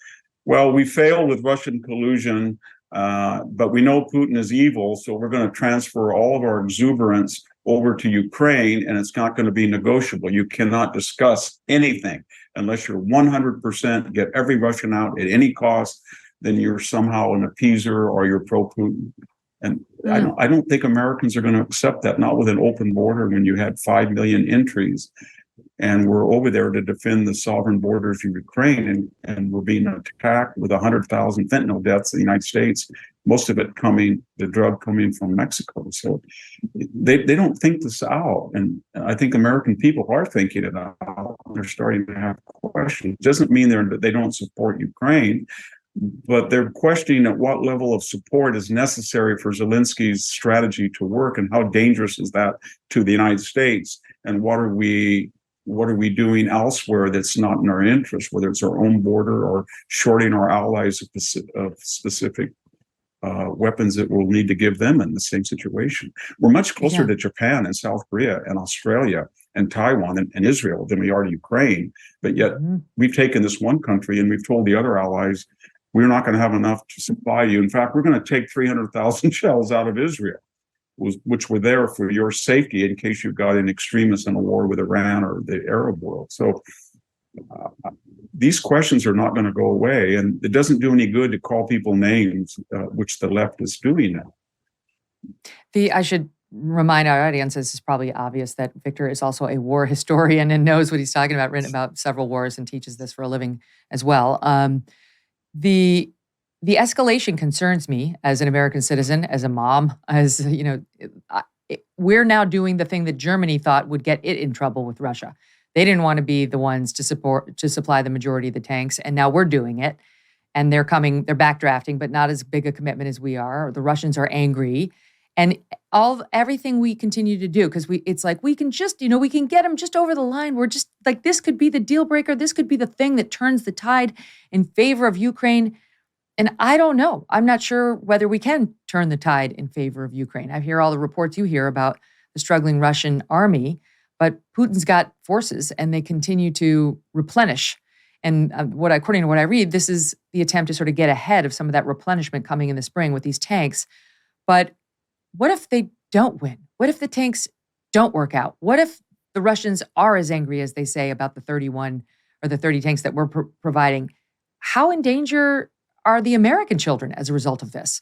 well, we failed with Russian collusion, but we know Putin is evil, so we're going to transfer all of our exuberance over to Ukraine, and it's not going to be negotiable. You cannot discuss anything unless you're 100% get every Russian out at any cost. Then you're somehow an appeaser or you're pro-Putin. And I don't think Americans are going to accept that, not with an open border when you had 5 million entries. And we're over there to defend the sovereign borders of Ukraine, and we're being attacked with 100,000 fentanyl deaths in the United States, most of it the drug coming from Mexico. So they don't think this out. And I think American people are thinking it out. They're starting to have questions. It doesn't mean they don't support Ukraine, but they're questioning at what level of support is necessary for Zelensky's strategy to work, and how dangerous is that to the United States, and what are we doing elsewhere that's not in our interest, whether it's our own border or shorting our allies of specific weapons that we'll need to give them in the same situation. We're much closer to Japan and South Korea and Australia and Taiwan and Israel than we are to Ukraine. But yet we've taken this one country and we've told the other allies, we're not going to have enough to supply you. In fact, we're going to take 300,000 shells out of Israel, which were there for your safety in case you got an extremist in a war with Iran or the Arab world. So these questions are not going to go away, and it doesn't do any good to call people names, which the left is doing now. I should remind our audience, this is probably obvious, that Victor is also a war historian and knows what he's talking about, written about several wars and teaches this for a living as well. The escalation concerns me as an American citizen, as a mom, as, you know, we're now doing the thing that Germany thought would get it in trouble with Russia. They didn't want to be the ones to supply the majority of the tanks, and now we're doing it. And they're backdrafting, but not as big a commitment as we are. The Russians are angry, and everything we continue to do, because it's like we can just, we can get them just over the line. We're just like, this could be the deal breaker. This could be the thing that turns the tide in favor of Ukraine. And I don't know. I'm not sure whether we can turn the tide in favor of Ukraine. I hear all the reports you hear about the struggling Russian army, but Putin's got forces and they continue to replenish. And according to what I read, this is the attempt to sort of get ahead of some of that replenishment coming in the spring with these tanks. But what if they don't win? What if the tanks don't work out? What if the Russians are as angry as they say about the 31 or the 30 tanks that we're providing? How in danger are the American children as a result of this?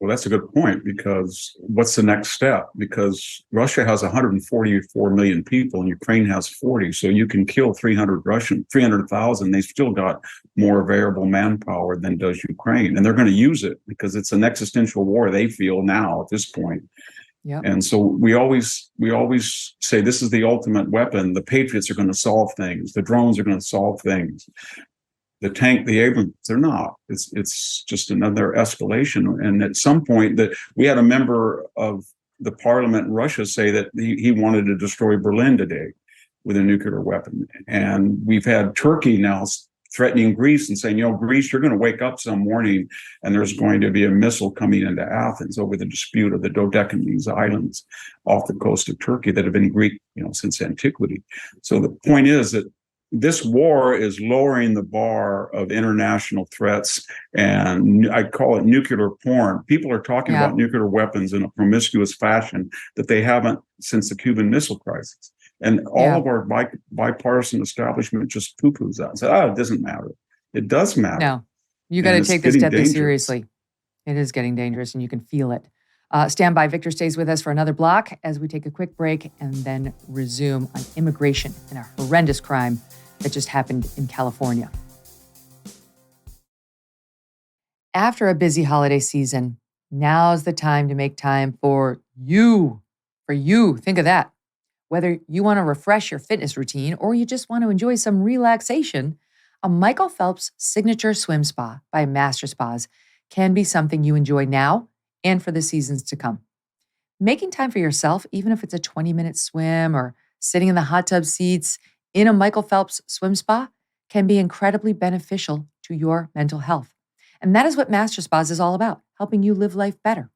Well, that's a good point, because what's the next step? Because Russia has 144 million people and Ukraine has 40. So you can kill 300,000. They've still got more variable manpower than does Ukraine. And they're going to use it because it's an existential war they feel now at this point. Yep. And so we always say this is the ultimate weapon. The Patriots are going to solve things. The drones are going to solve things. The tank, the Abrams, they're not. It's just another escalation. And at some point, we had a member of the parliament in Russia say that he wanted to destroy Berlin today. with a nuclear weapon. And we've had Turkey now threatening Greece and saying, Greece, you're going to wake up some morning and there's going to be a missile coming into Athens over the dispute of the Dodecanese Islands off the coast of Turkey that have been Greek, since antiquity. So the point is that this war is lowering the bar of international threats, and I call it nuclear porn. People are talking about nuclear weapons in a promiscuous fashion that they haven't since the Cuban Missile Crisis. And all of our bipartisan establishment just poo-poos that and says, it doesn't matter. It does matter. No, you got to take this deathly seriously. It is getting dangerous, and you can feel it. Stand by. Victor stays with us for another block as we take a quick break and then resume on immigration and a horrendous crime that just happened in California. After a busy holiday season, now's the time to make time for you. For you, think of that. Whether you want to refresh your fitness routine or you just want to enjoy some relaxation, a Michael Phelps signature swim spa by Master Spas can be something you enjoy now and for the seasons to come. Making time for yourself, even if it's a 20-minute swim or sitting in the hot tub seats in a Michael Phelps swim spa, can be incredibly beneficial to your mental health. And that is what Master Spas is all about, helping you live life better.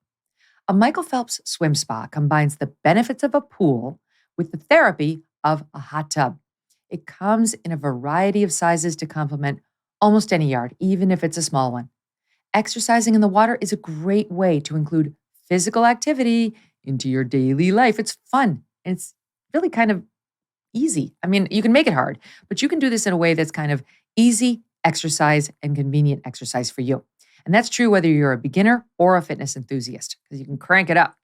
A Michael Phelps swim spa combines the benefits of a pool with the therapy of a hot tub. It comes in a variety of sizes to complement almost any yard, even if it's a small one. Exercising in the water is a great way to include physical activity into your daily life. It's fun, and it's really kind of easy. I mean, you can make it hard, but you can do this in a way that's kind of easy exercise and convenient exercise for you. And that's true whether you're a beginner or a fitness enthusiast, because you can crank it up.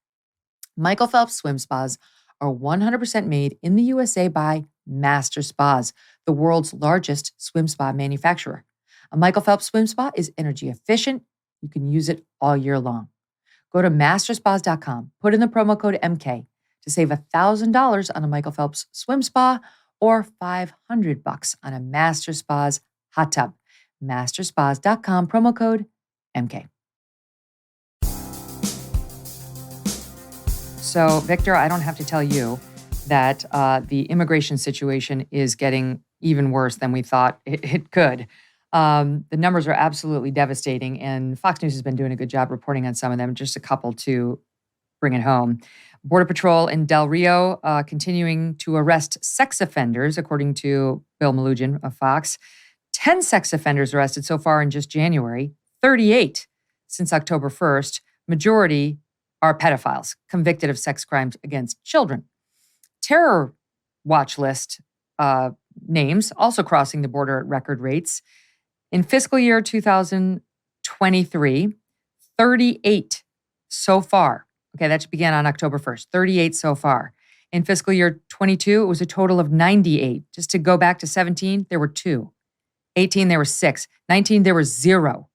Michael Phelps swim spas are 100% made in the USA by Master Spas, the world's largest swim spa manufacturer. A Michael Phelps swim spa is energy efficient. You can use it all year long. Go to masterspas.com, put in the promo code MK to save $1,000 on a Michael Phelps swim spa or $500 on a Master Spas hot tub. Masterspas.com, promo code MK. So, Victor, I don't have to tell you that the immigration situation is getting even worse than we thought it could. The numbers are absolutely devastating, and Fox News has been doing a good job reporting on some of them. Just a couple to bring it home. Border Patrol in Del Rio continuing to arrest sex offenders, according to Bill Malugin of Fox. 10 sex offenders arrested so far in just January, 38 since October 1st. Majority are pedophiles convicted of sex crimes against children. Terror watch list names also crossing the border at record rates. In fiscal year 2023, 38 so far. Okay, that began on October 1st. 38 so far. In fiscal year 22, it was a total of 98. Just to go back to 17, there were 2. 18, there were 6. 19, there were 0.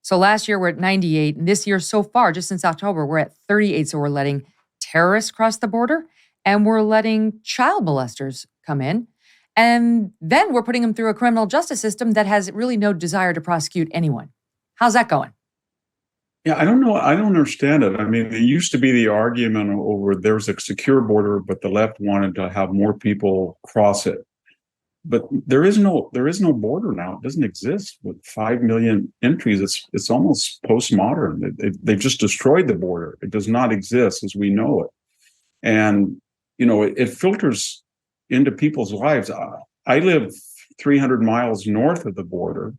So last year, we're at 98. And this year so far, just since October, we're at 38. So we're letting terrorists cross the border and we're letting child molesters come in. And then we're putting them through a criminal justice system that has really no desire to prosecute anyone. How's that going? Yeah, I don't know. I don't understand it. I mean, it used to be the argument over there's a secure border, but the left wanted to have more people cross it. But there is no border now. It doesn't exist with 5 million entries. It's almost postmodern. They've just destroyed the border. It does not exist as we know it. And, it filters into people's lives. I live 300 miles north of the border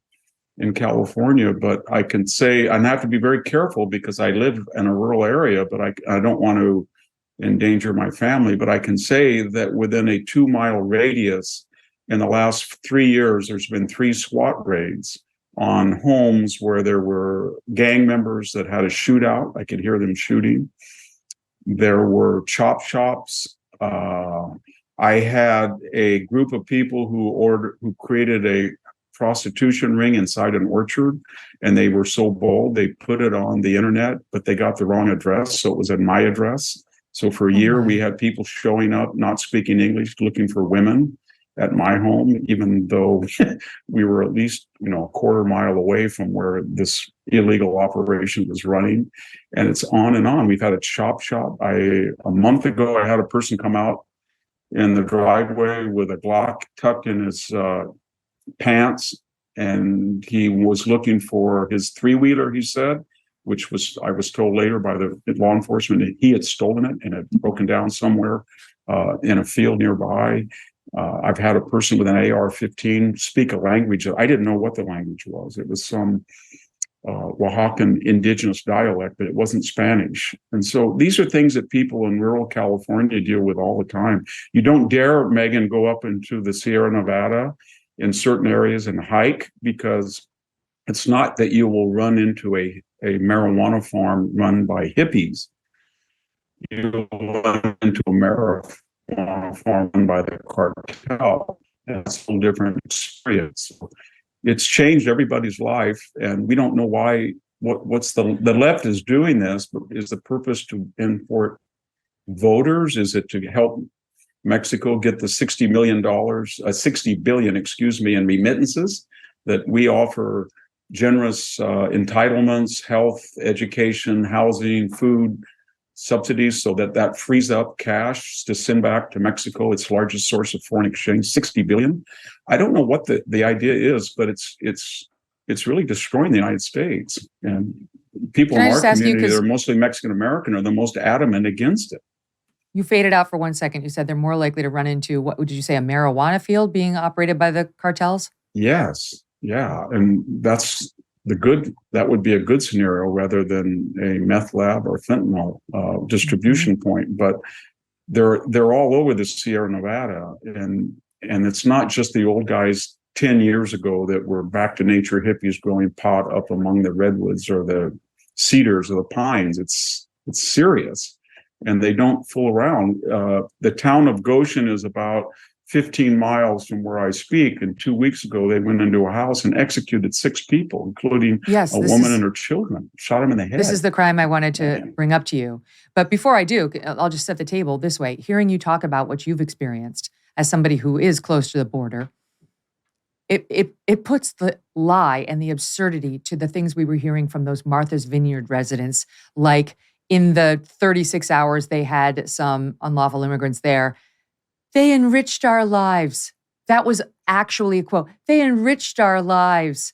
in California, but I can say, and I have to be very careful because I live in a rural area, but I don't want to endanger my family. But I can say that within a 2-mile radius, in the last 3 years, there's been 3 SWAT raids on homes where there were gang members that had a shootout. I could hear them shooting. There were chop shops. I had a group of people who created a prostitution ring inside an orchard, and they were so bold they put it on the internet, but they got the wrong address, so it was at my address. So for a year, we had people showing up, not speaking English, looking for women at my home, even though we were at least, a quarter mile away from where this illegal operation was running. And it's on and on. We've had a chop shop. A month ago, I had a person come out in the driveway with a Glock tucked in his pants, and he was looking for his three-wheeler, he said, which was, I was told later by the law enforcement, that he had stolen it and had broken down somewhere in a field nearby. I've had a person with an AR-15 speak a language that I didn't know what the language was. It was some Oaxacan indigenous dialect, but it wasn't Spanish. And so these are things that people in rural California deal with all the time. You don't dare, Megyn, go up into the Sierra Nevada in certain areas and hike, because it's not that you will run into a marijuana farm run by hippies. You'll run into a marijuana farm run by the cartel. That's a whole different experience. It's changed everybody's life, and we don't know why. What's the left is doing this, but is the purpose to import voters? Is it to help Mexico get the $60 billion, in remittances that we offer generous entitlements, health, education, housing, food subsidies, so that frees up cash to send back to Mexico, its largest source of foreign exchange, $60 billion. I don't know what the idea is, but it's really destroying the United States. And people in our community that are mostly Mexican American are the most adamant against it. You faded out for 1 second. You said they're more likely to run into, what did you say, a marijuana field being operated by the cartels? Yes. Yeah. And that would be a good scenario rather than a meth lab or fentanyl distribution point. But they're all over the Sierra Nevada. And it's not just the old guys 10 years ago that were back to nature hippies growing pot up among the redwoods or the cedars or the pines. It's serious. And they don't fool around. The town of Goshen is about 15 miles from where I speak. And 2 weeks ago, they went into a house and executed 6 people, including a woman and her children, shot them in the head. This is the crime I wanted to bring up to you. But before I do, I'll just set the table this way. Hearing you talk about what you've experienced as somebody who is close to the border, it puts the lie and the absurdity to the things we were hearing from those Martha's Vineyard residents, like in the 36 hours they had some unlawful immigrants there. They enriched our lives. That was actually a quote. They enriched our lives.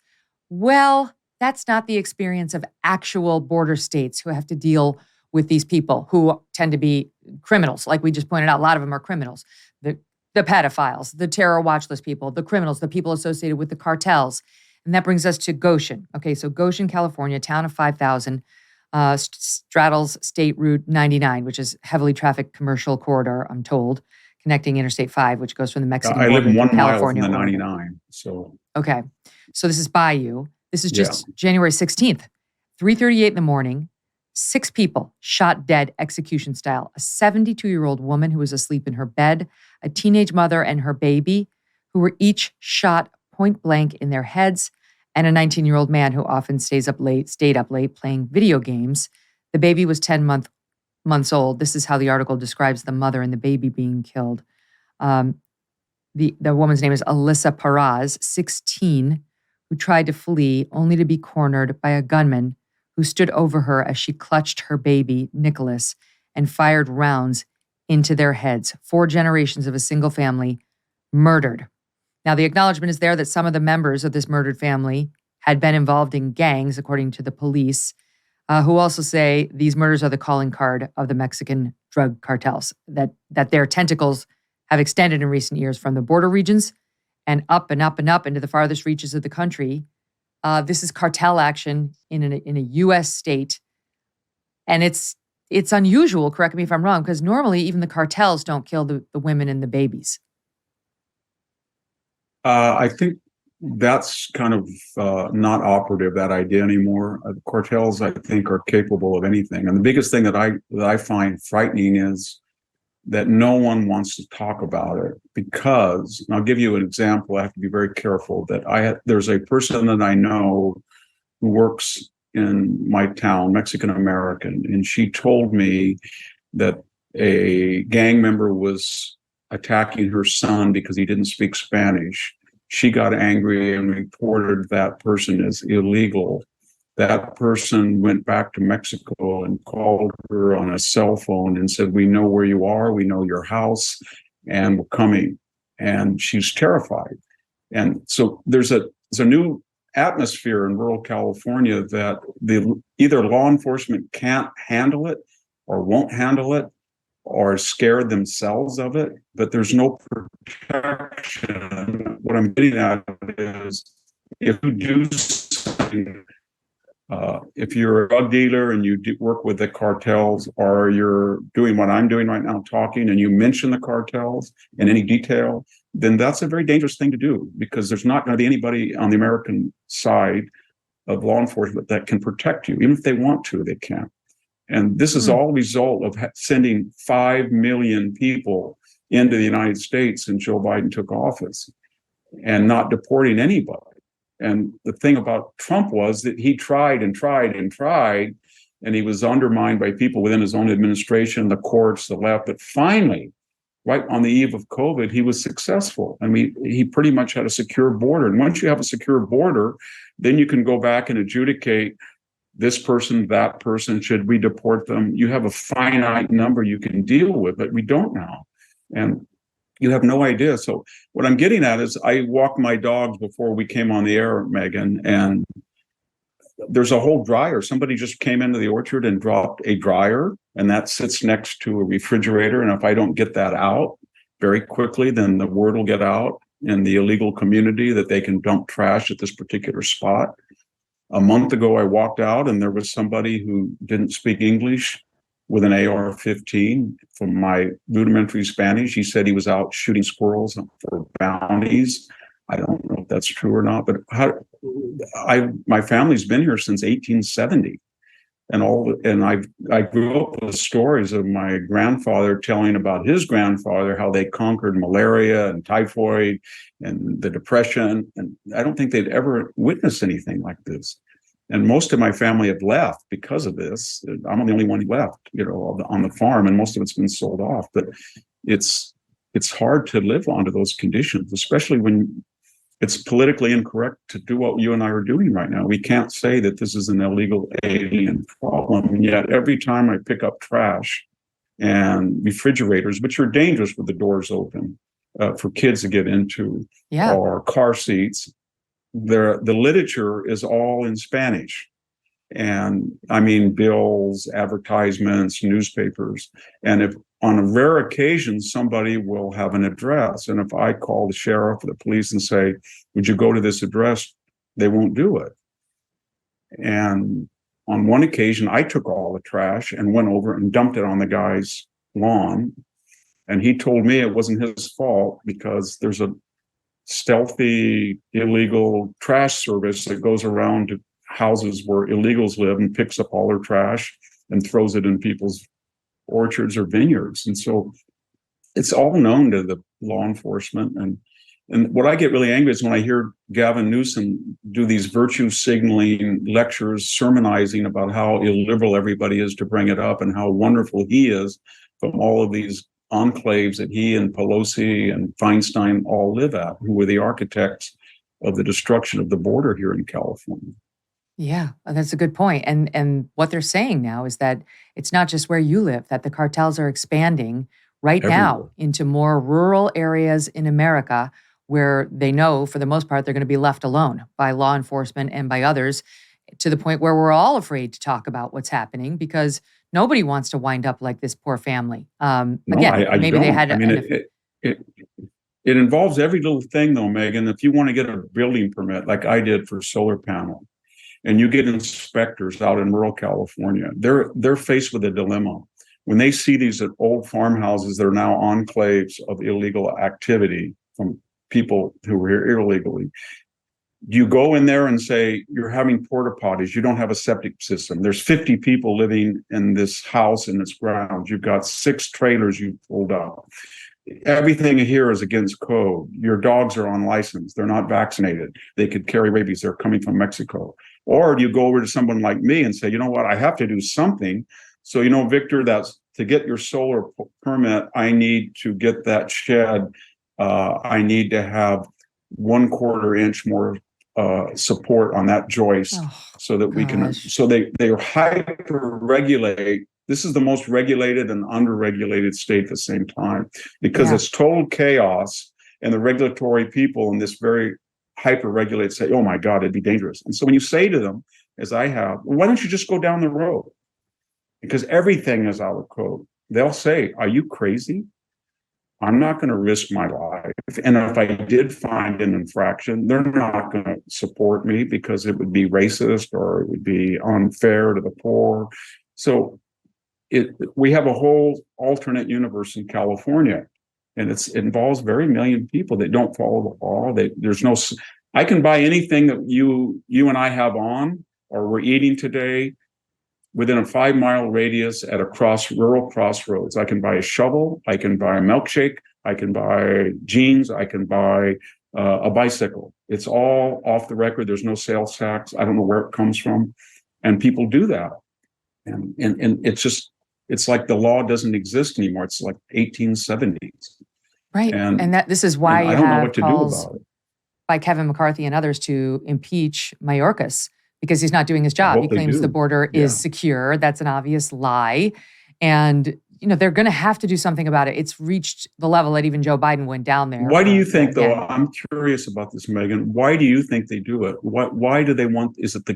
Well, that's not the experience of actual border states who have to deal with these people who tend to be criminals. Like we just pointed out, a lot of them are criminals. The pedophiles, the terror watch list people, the criminals, the people associated with the cartels. And that brings us to Goshen. Okay, so Goshen, California, town of 5,000, straddles State Route 99, which is heavily trafficked commercial corridor, I'm told, connecting Interstate 5, which goes from the Mexican border to California. I live 1 mile from the 99, so. Okay, so this is by you. This is just January 16th, 3:38 in the morning. 6 people shot dead execution style. A 72-year-old woman who was asleep in her bed, a teenage mother and her baby, who were each shot point blank in their heads, and a 19-year-old man who often stayed up late playing video games. The baby was 10 months old. This is how the article describes the mother and the baby being killed. The woman's name is Alyssa Paraz, 16, who tried to flee only to be cornered by a gunman who stood over her as she clutched her baby, Nicholas, and fired rounds into their heads. 4 generations of a single family murdered. Now, the acknowledgement is there that some of the members of this murdered family had been involved in gangs, according to the police, who also say these murders are the calling card of the Mexican drug cartels, that their tentacles have extended in recent years from the border regions and up and up and up into the farthest reaches of the country. This is cartel action in a U.S. state, and it's unusual, correct me if I'm wrong, because normally even the cartels don't kill the women and the babies. I think that's kind of not operative, that idea anymore. Cartels, I think, are capable of anything. And the biggest thing that I find frightening is that no one wants to talk about it, because, and I'll give you an example. I have to be very careful that there's a person that I know who works in my town, Mexican American, and she told me that a gang member was attacking her son because he didn't speak Spanish. She got angry and reported that person as illegal. That person went back to Mexico and called her on a cell phone and said, "We know where you are. We know your house. and were coming, and she's terrified. And so there's a new atmosphere in rural California that either law enforcement can't handle it or won't handle it or scared themselves of it, but there's no protection. What I'm getting at is if you do something, if you're a drug dealer and you work with the cartels, or you're doing what I'm doing right now, talking, and you mention the cartels in any detail, then that's a very dangerous thing to do, because there's not going to be anybody on the American side of law enforcement that can protect you. Even if they want to, they can't. And this is all a result of sending 5 million people into the United States since Joe Biden took office and not deporting anybody. And the thing about Trump was that he tried and tried and tried, and he was undermined by people within his own administration, the courts, the left. But finally, right on the eve of COVID, he was successful. I mean, he pretty much had a secure border. And once you have a secure border, then you can go back and adjudicate this person, that person, should we deport them? You have a finite number you can deal with, but we don't now. And you have no idea. So what I'm getting at is I walked my dogs before we came on the air, Megyn, and there's a whole dryer. Somebody just came into the orchard and dropped a dryer, and that sits next to a refrigerator. And if I don't get that out very quickly, then the word will get out in the illegal community that they can dump trash at this particular spot. A month ago, I walked out and there was somebody who didn't speak English with an AR-15 from my rudimentary Spanish. He said he was out shooting squirrels for bounties. I don't know if that's true or not, but my family's been here since 1870. And I grew up with stories of my grandfather telling about his grandfather, how they conquered malaria and typhoid and the Depression. And I don't think they'd ever witnessed anything like this. And most of my family have left because of this. I'm the only one left, on the farm, and most of it's been sold off. But it's hard to live under those conditions, especially when it's politically incorrect to do what you and I are doing right now. We can't say that this is an illegal alien problem. And yet every time I pick up trash and refrigerators, which are dangerous with the doors open for kids to get into, or car seats, the literature is all in Spanish. And I mean, bills, advertisements, newspapers. And if on a rare occasion, somebody will have an address. And if I call the sheriff or the police and say, would you go to this address? They won't do it. And on one occasion, I took all the trash and went over and dumped it on the guy's lawn. And he told me it wasn't his fault because there's a stealthy, illegal trash service that goes around to houses where illegals live and picks up all their trash and throws it in people's orchards or vineyards. And so it's all known to the law enforcement. And what I get really angry is when I hear Gavin Newsom do these virtue signaling lectures, sermonizing about how illiberal everybody is to bring it up and how wonderful he is from all of these enclaves that he and Pelosi and Feinstein all live at, who were the architects of the destruction of the border here in California. Yeah, that's a good point. And what they're saying now is that it's not just where you live, that the cartels are expanding right now into more rural areas in America where they know, for the most part, they're going to be left alone by law enforcement and by others, to the point where we're all afraid to talk about what's happening because nobody wants to wind up like this poor family. Maybe they had. It involves every little thing, though, Megyn. If you want to get a building permit, like I did for solar panel, and you get inspectors out in rural California, they're faced with a dilemma. When they see these old farmhouses that are now enclaves of illegal activity from people who were here illegally, you go in there and say, you're having porta potties, you don't have a septic system. There's 50 people living in this house in its grounds. You've got 6 trailers you pulled up. Everything here is against code. Your dogs are unlicensed. They're not vaccinated. They could carry rabies. They're coming from Mexico. Or do you go over to someone like me and say, you know what, I have to do something. So, Victor, that's to get your solar permit, I need to get that shed. I need to have 1/4 inch more support on that joist so that we can, so they hyper regulate This is the most regulated and underregulated state at the same time, because it's total chaos, and the regulatory people in this very hyper-regulated say, oh my God, it'd be dangerous. And so when you say to them, as I have, well, why don't you just go down the road? Because everything is out of code. They'll say, are you crazy? I'm not going to risk my life. And if I did find an infraction, they're not going to support me because it would be racist or it would be unfair to the poor. So we have a whole alternate universe in California, and it involves very million people that don't follow the law. There's no, I can buy anything that you and I have on or we're eating today within a 5-mile radius at a rural crossroads. I can buy a shovel, I can buy a milkshake, I can buy jeans, I can buy a bicycle. It's all off the record. There's no sales tax. I don't know where it comes from. And people do that. And it's like the law doesn't exist anymore. It's like 1870s. Right. And this is why I don't know what to do about it. By Kevin McCarthy and others to impeach Mayorkas, because he's not doing his job. He claims the border is secure. That's an obvious lie. And, they're going to have to do something about it. It's reached the level that even Joe Biden went down there. Why do you think, though, I'm curious about this, Megyn, why do you think they do it? Why do they want, is it the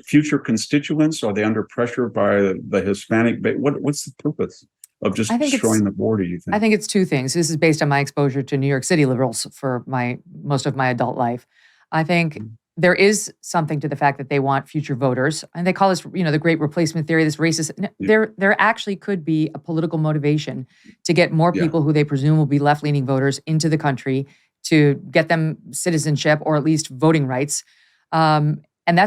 future constituents? Are they under pressure by the Hispanic? What's the purpose of just destroying the border, you think? I think it's two things. This is based on my exposure to New York City liberals for most of my adult life. I think there is something to the fact that they want future voters, and they call this, the great replacement theory, this racist. There actually could be a political motivation to get more people who they presume will be left-leaning voters into the country to get them citizenship or at least voting rights. And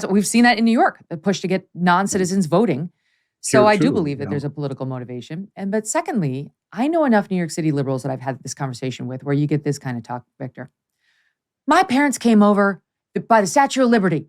we've seen that in New York, the push to get non-citizens voting. So I do believe that there's a political motivation. But secondly, I know enough New York City liberals that I've had this conversation with where you get this kind of talk, Victor. My parents came over by the Statue of Liberty.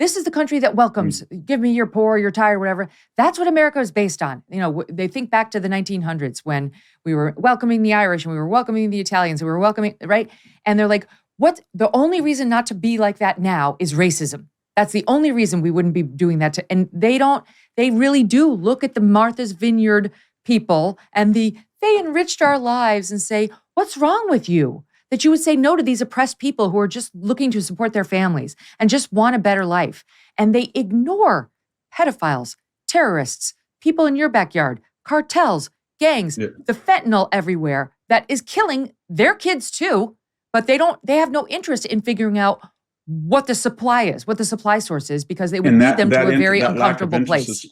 This is the country that welcomes, give me your poor, your tired, whatever. That's what America is based on. They think back to the 1900s when we were welcoming the Irish and we were welcoming the Italians, and we were welcoming, right? And they're like, the only reason not to be like that now is racism. That's the only reason we wouldn't be doing that and they really do look at the Martha's Vineyard people and they enriched our lives and say, what's wrong with you? That you would say no to these oppressed people who are just looking to support their families and just want a better life. And they ignore pedophiles, terrorists, people in your backyard, cartels, gangs, the fentanyl everywhere that is killing their kids too, but they have no interest in figuring out what the supply is, what the supply source is, because they would lead them to a very uncomfortable place.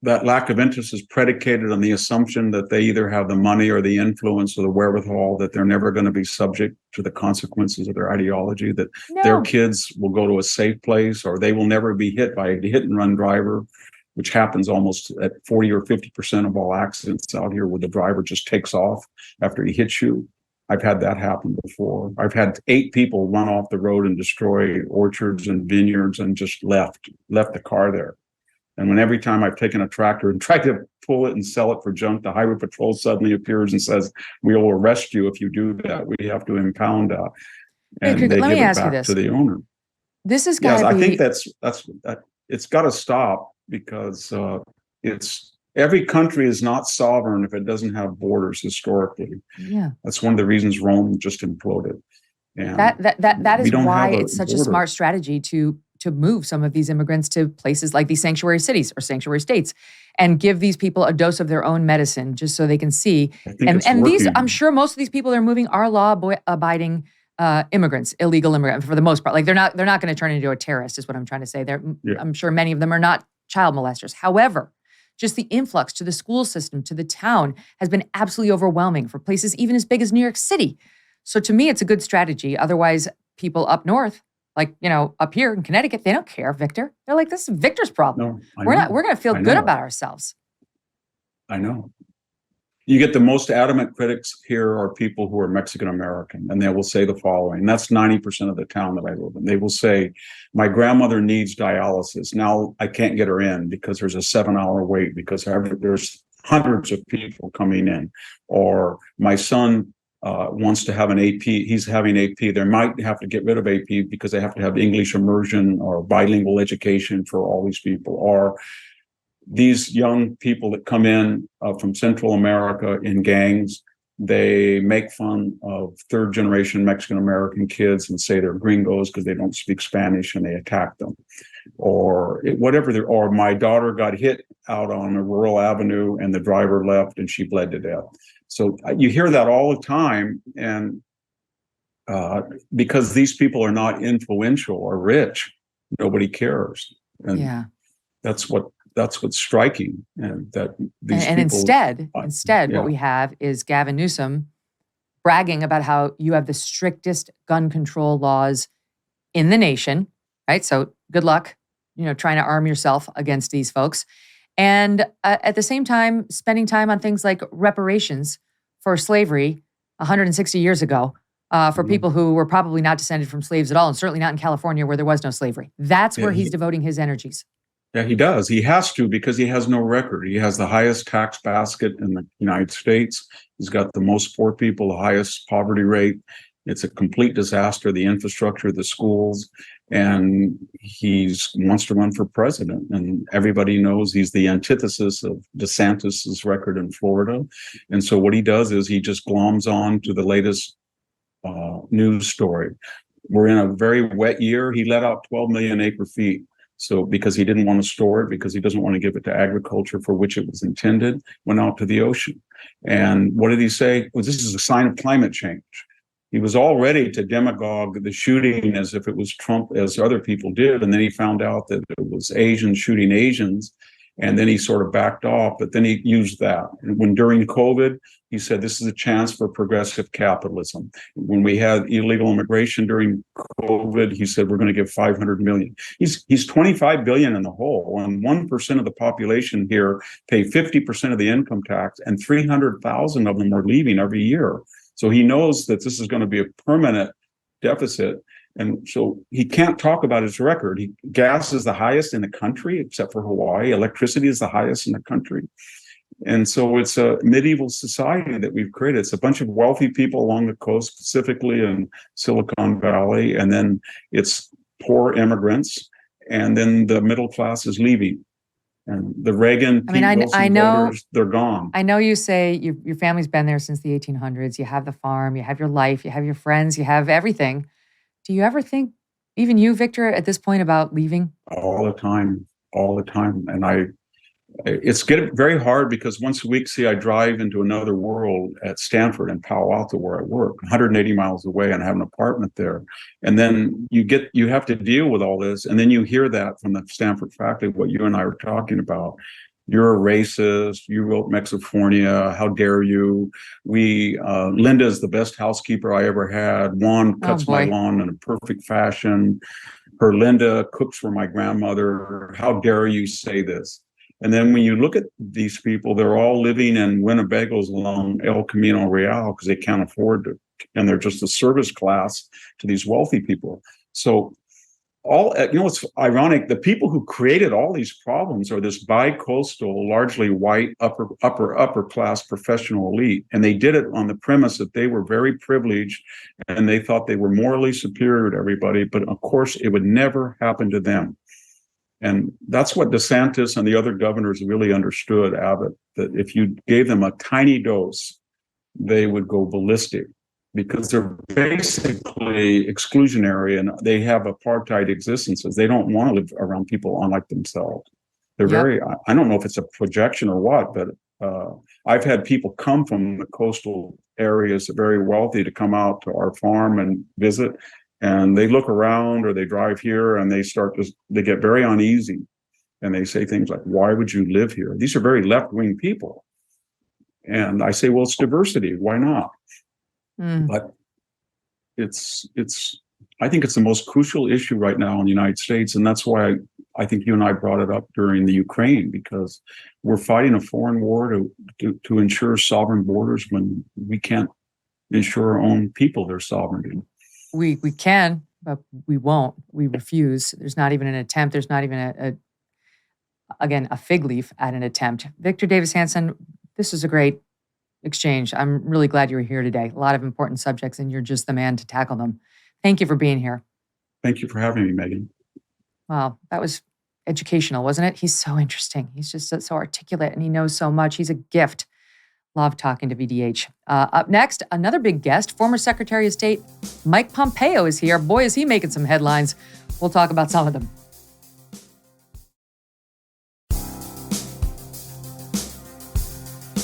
That lack of interest is predicated on the assumption that they either have the money or the influence or the wherewithal, that they're never going to be subject to the consequences of their ideology, that their kids will go to a safe place, or they will never be hit by a hit and run driver, which happens almost at 40 or 50% of all accidents out here, where the driver just takes off after he hits you. I've had that happen before. I've had 8 people run off the road and destroy orchards and vineyards and just left the car there. And every time I've taken a tractor and tried to pull it and sell it for junk, the highway patrol suddenly appears and says, we will arrest you if you do that. We have to impound that. And they give it back to the owner. This is got to be... I think it's got to stop, because every country is not sovereign if it doesn't have borders historically. Yeah. That's one of the reasons Rome just imploded. And that is why it's such a smart strategy to move some of these immigrants to places like these sanctuary cities or sanctuary states and give these people a dose of their own medicine just so they can see. And these, I'm sure most of these people they're moving are law-abiding immigrants, illegal immigrants for the most part. Like they're not going to turn into a terrorist is what I'm trying to say. I'm sure many of them are not child molesters. However, just the influx to the school system, to the town has been absolutely overwhelming for places even as big as New York City. So to me, it's a good strategy. Otherwise, people up north, like, up here in Connecticut, they don't care, Victor. They're like, this is Victor's problem. No, we're going to feel good about ourselves. I know. You get the most adamant critics here are people who are Mexican-American, and they will say the following. That's 90% of the town that I live in. They will say, my grandmother needs dialysis. Now I can't get her in because there's a 7-hour wait because there's hundreds of people coming in. Or my son wants to have an AP, he's having AP. They might have to get rid of AP because they have to have English immersion or bilingual education for all these people. Or these young people that come in from Central America in gangs, they make fun of third generation Mexican American kids and say they're gringos because they don't speak Spanish, and they attack them, or or my daughter got hit out on a rural avenue and the driver left and she bled to death. So you hear that all the time, and because these people are not influential or rich, nobody cares, and that's what's striking, and that these and people, instead, what we have is Gavin Newsom bragging about how you have the strictest gun control laws in the nation, right? So good luck, trying to arm yourself against these folks. And at the same time, spending time on things like reparations for slavery 160 years ago for people who were probably not descended from slaves at all, and certainly not in California where there was no slavery. That's where he's devoting his energies. Yeah, he does. He has to, because he has no record. He has the highest tax basket in the United States. He's got the most poor people, the highest poverty rate. It's a complete disaster, the infrastructure, the schools, and he wants to run for president. And everybody knows he's the antithesis of DeSantis's record in Florida. And so what he does is he just gloms on to the latest news story. We're in a very wet year. He let out 12 million acre feet. So because he didn't want to store it, because he doesn't want to give it to agriculture for which it was intended, went out to the ocean. And what did he say? Well, this is a sign of climate change. He was all ready to demagogue the shooting as if it was Trump, as other people did. And then he found out that it was Asians shooting Asians. And then he sort of backed off, but then he used that. And when during COVID, he said, this is a chance for progressive capitalism. When we had illegal immigration during COVID, he said, we're going to give 500 million. He's 25 billion in the hole, and 1% of the population here pay 50% of the income tax, and 300,000 of them are leaving every year. So he knows that this is going to be a permanent deficit. And so he can't talk about his record. Gas is the highest in the country, except for Hawaii. Electricity is the highest in the country. And so it's a medieval society that we've created. It's a bunch of wealthy people along the coast, specifically in Silicon Valley. And then it's poor immigrants. And then the middle class is leaving. And the Reagan, I know, voters, they're gone. I know you say your family's been there since the 1800s. You have the farm, you have your life, you have your friends, you have everything. Do you ever think, even you, Victor, at this point, about leaving? All the time. And it's getting very hard, because once a week, I drive into another world at Stanford in Palo Alto, where I work, 180 miles away, and I have an apartment there. And then you have to deal with all this. And then you hear that from the Stanford faculty, what you and I were talking about. You're a racist. You wrote Mexifornia. How dare you? Linda is the best housekeeper I ever had. Juan cuts my lawn in a perfect fashion. Her Linda cooks for my grandmother. How dare you say this? And then when you look at these people, they're all living in Winnebagos along El Camino Real because they can't afford to, and they're just a service class to these wealthy people. So it's ironic. The people who created all these problems are this bi-coastal, largely white, upper class professional elite. And they did it on the premise that they were very privileged and they thought they were morally superior to everybody. But of course, it would never happen to them. And that's what DeSantis and the other governors really understood, Abbott, that if you gave them a tiny dose, they would go ballistic, because they're basically exclusionary and they have apartheid existences. They don't want to live around people unlike themselves. They're I don't know if it's a projection or what, but I've had people come from the coastal areas, very wealthy, to come out to our farm and visit. And they look around or they drive here and they get very uneasy. And they say things like, why would you live here? These are very left-wing people. And I say, well, it's diversity. Why not? But I think it's the most crucial issue right now in the United States. And that's why I think you and I brought it up during the Ukraine, because we're fighting a foreign war to ensure sovereign borders when we can't ensure our own people their sovereignty. We can, but we won't. We refuse. There's not even an attempt. There's not even a fig leaf at an attempt. Victor Davis Hanson, this is a great exchange. I'm really glad you were here today. A lot of important subjects, and you're just the man to tackle them. Thank you for being here. Thank you for having me, Megyn. Wow, that was educational, wasn't it? He's so interesting. He's just so articulate and he knows so much. He's a gift. Love talking to VDH. Up next, another big guest, former Secretary of State Mike Pompeo is here. Boy, is he making some headlines. We'll talk about some of them.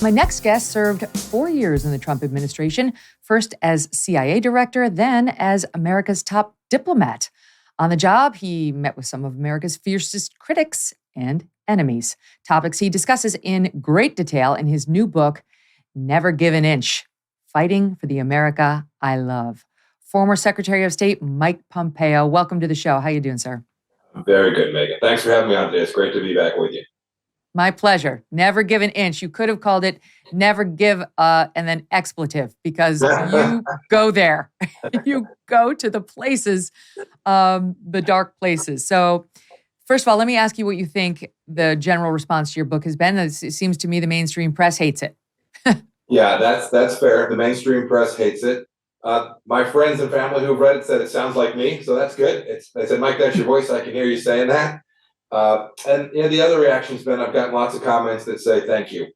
My next guest served 4 years in the Trump administration, first as CIA director, then as America's top diplomat. On the job, he met with some of America's fiercest critics and enemies, topics he discusses in great detail in his new book, Never Give an Inch, Fighting for the America I Love. Former Secretary of State Mike Pompeo, welcome to the show. How you doing, sir? Very good, Megyn. Thanks for having me on today. It's great to be back with you. My pleasure. Never give an inch. You could have called it never give and then expletive, because you go there. You go to the places, the dark places. So first of all, let me ask you what you think the general response to your book has been. It seems to me the mainstream press hates it. Yeah, that's fair. The mainstream press hates it. My friends and family who've read it said it sounds like me, so that's good. They said, Mike, that's your voice. I can hear you saying that. And the other reaction's been, I've gotten lots of comments that say, thank you.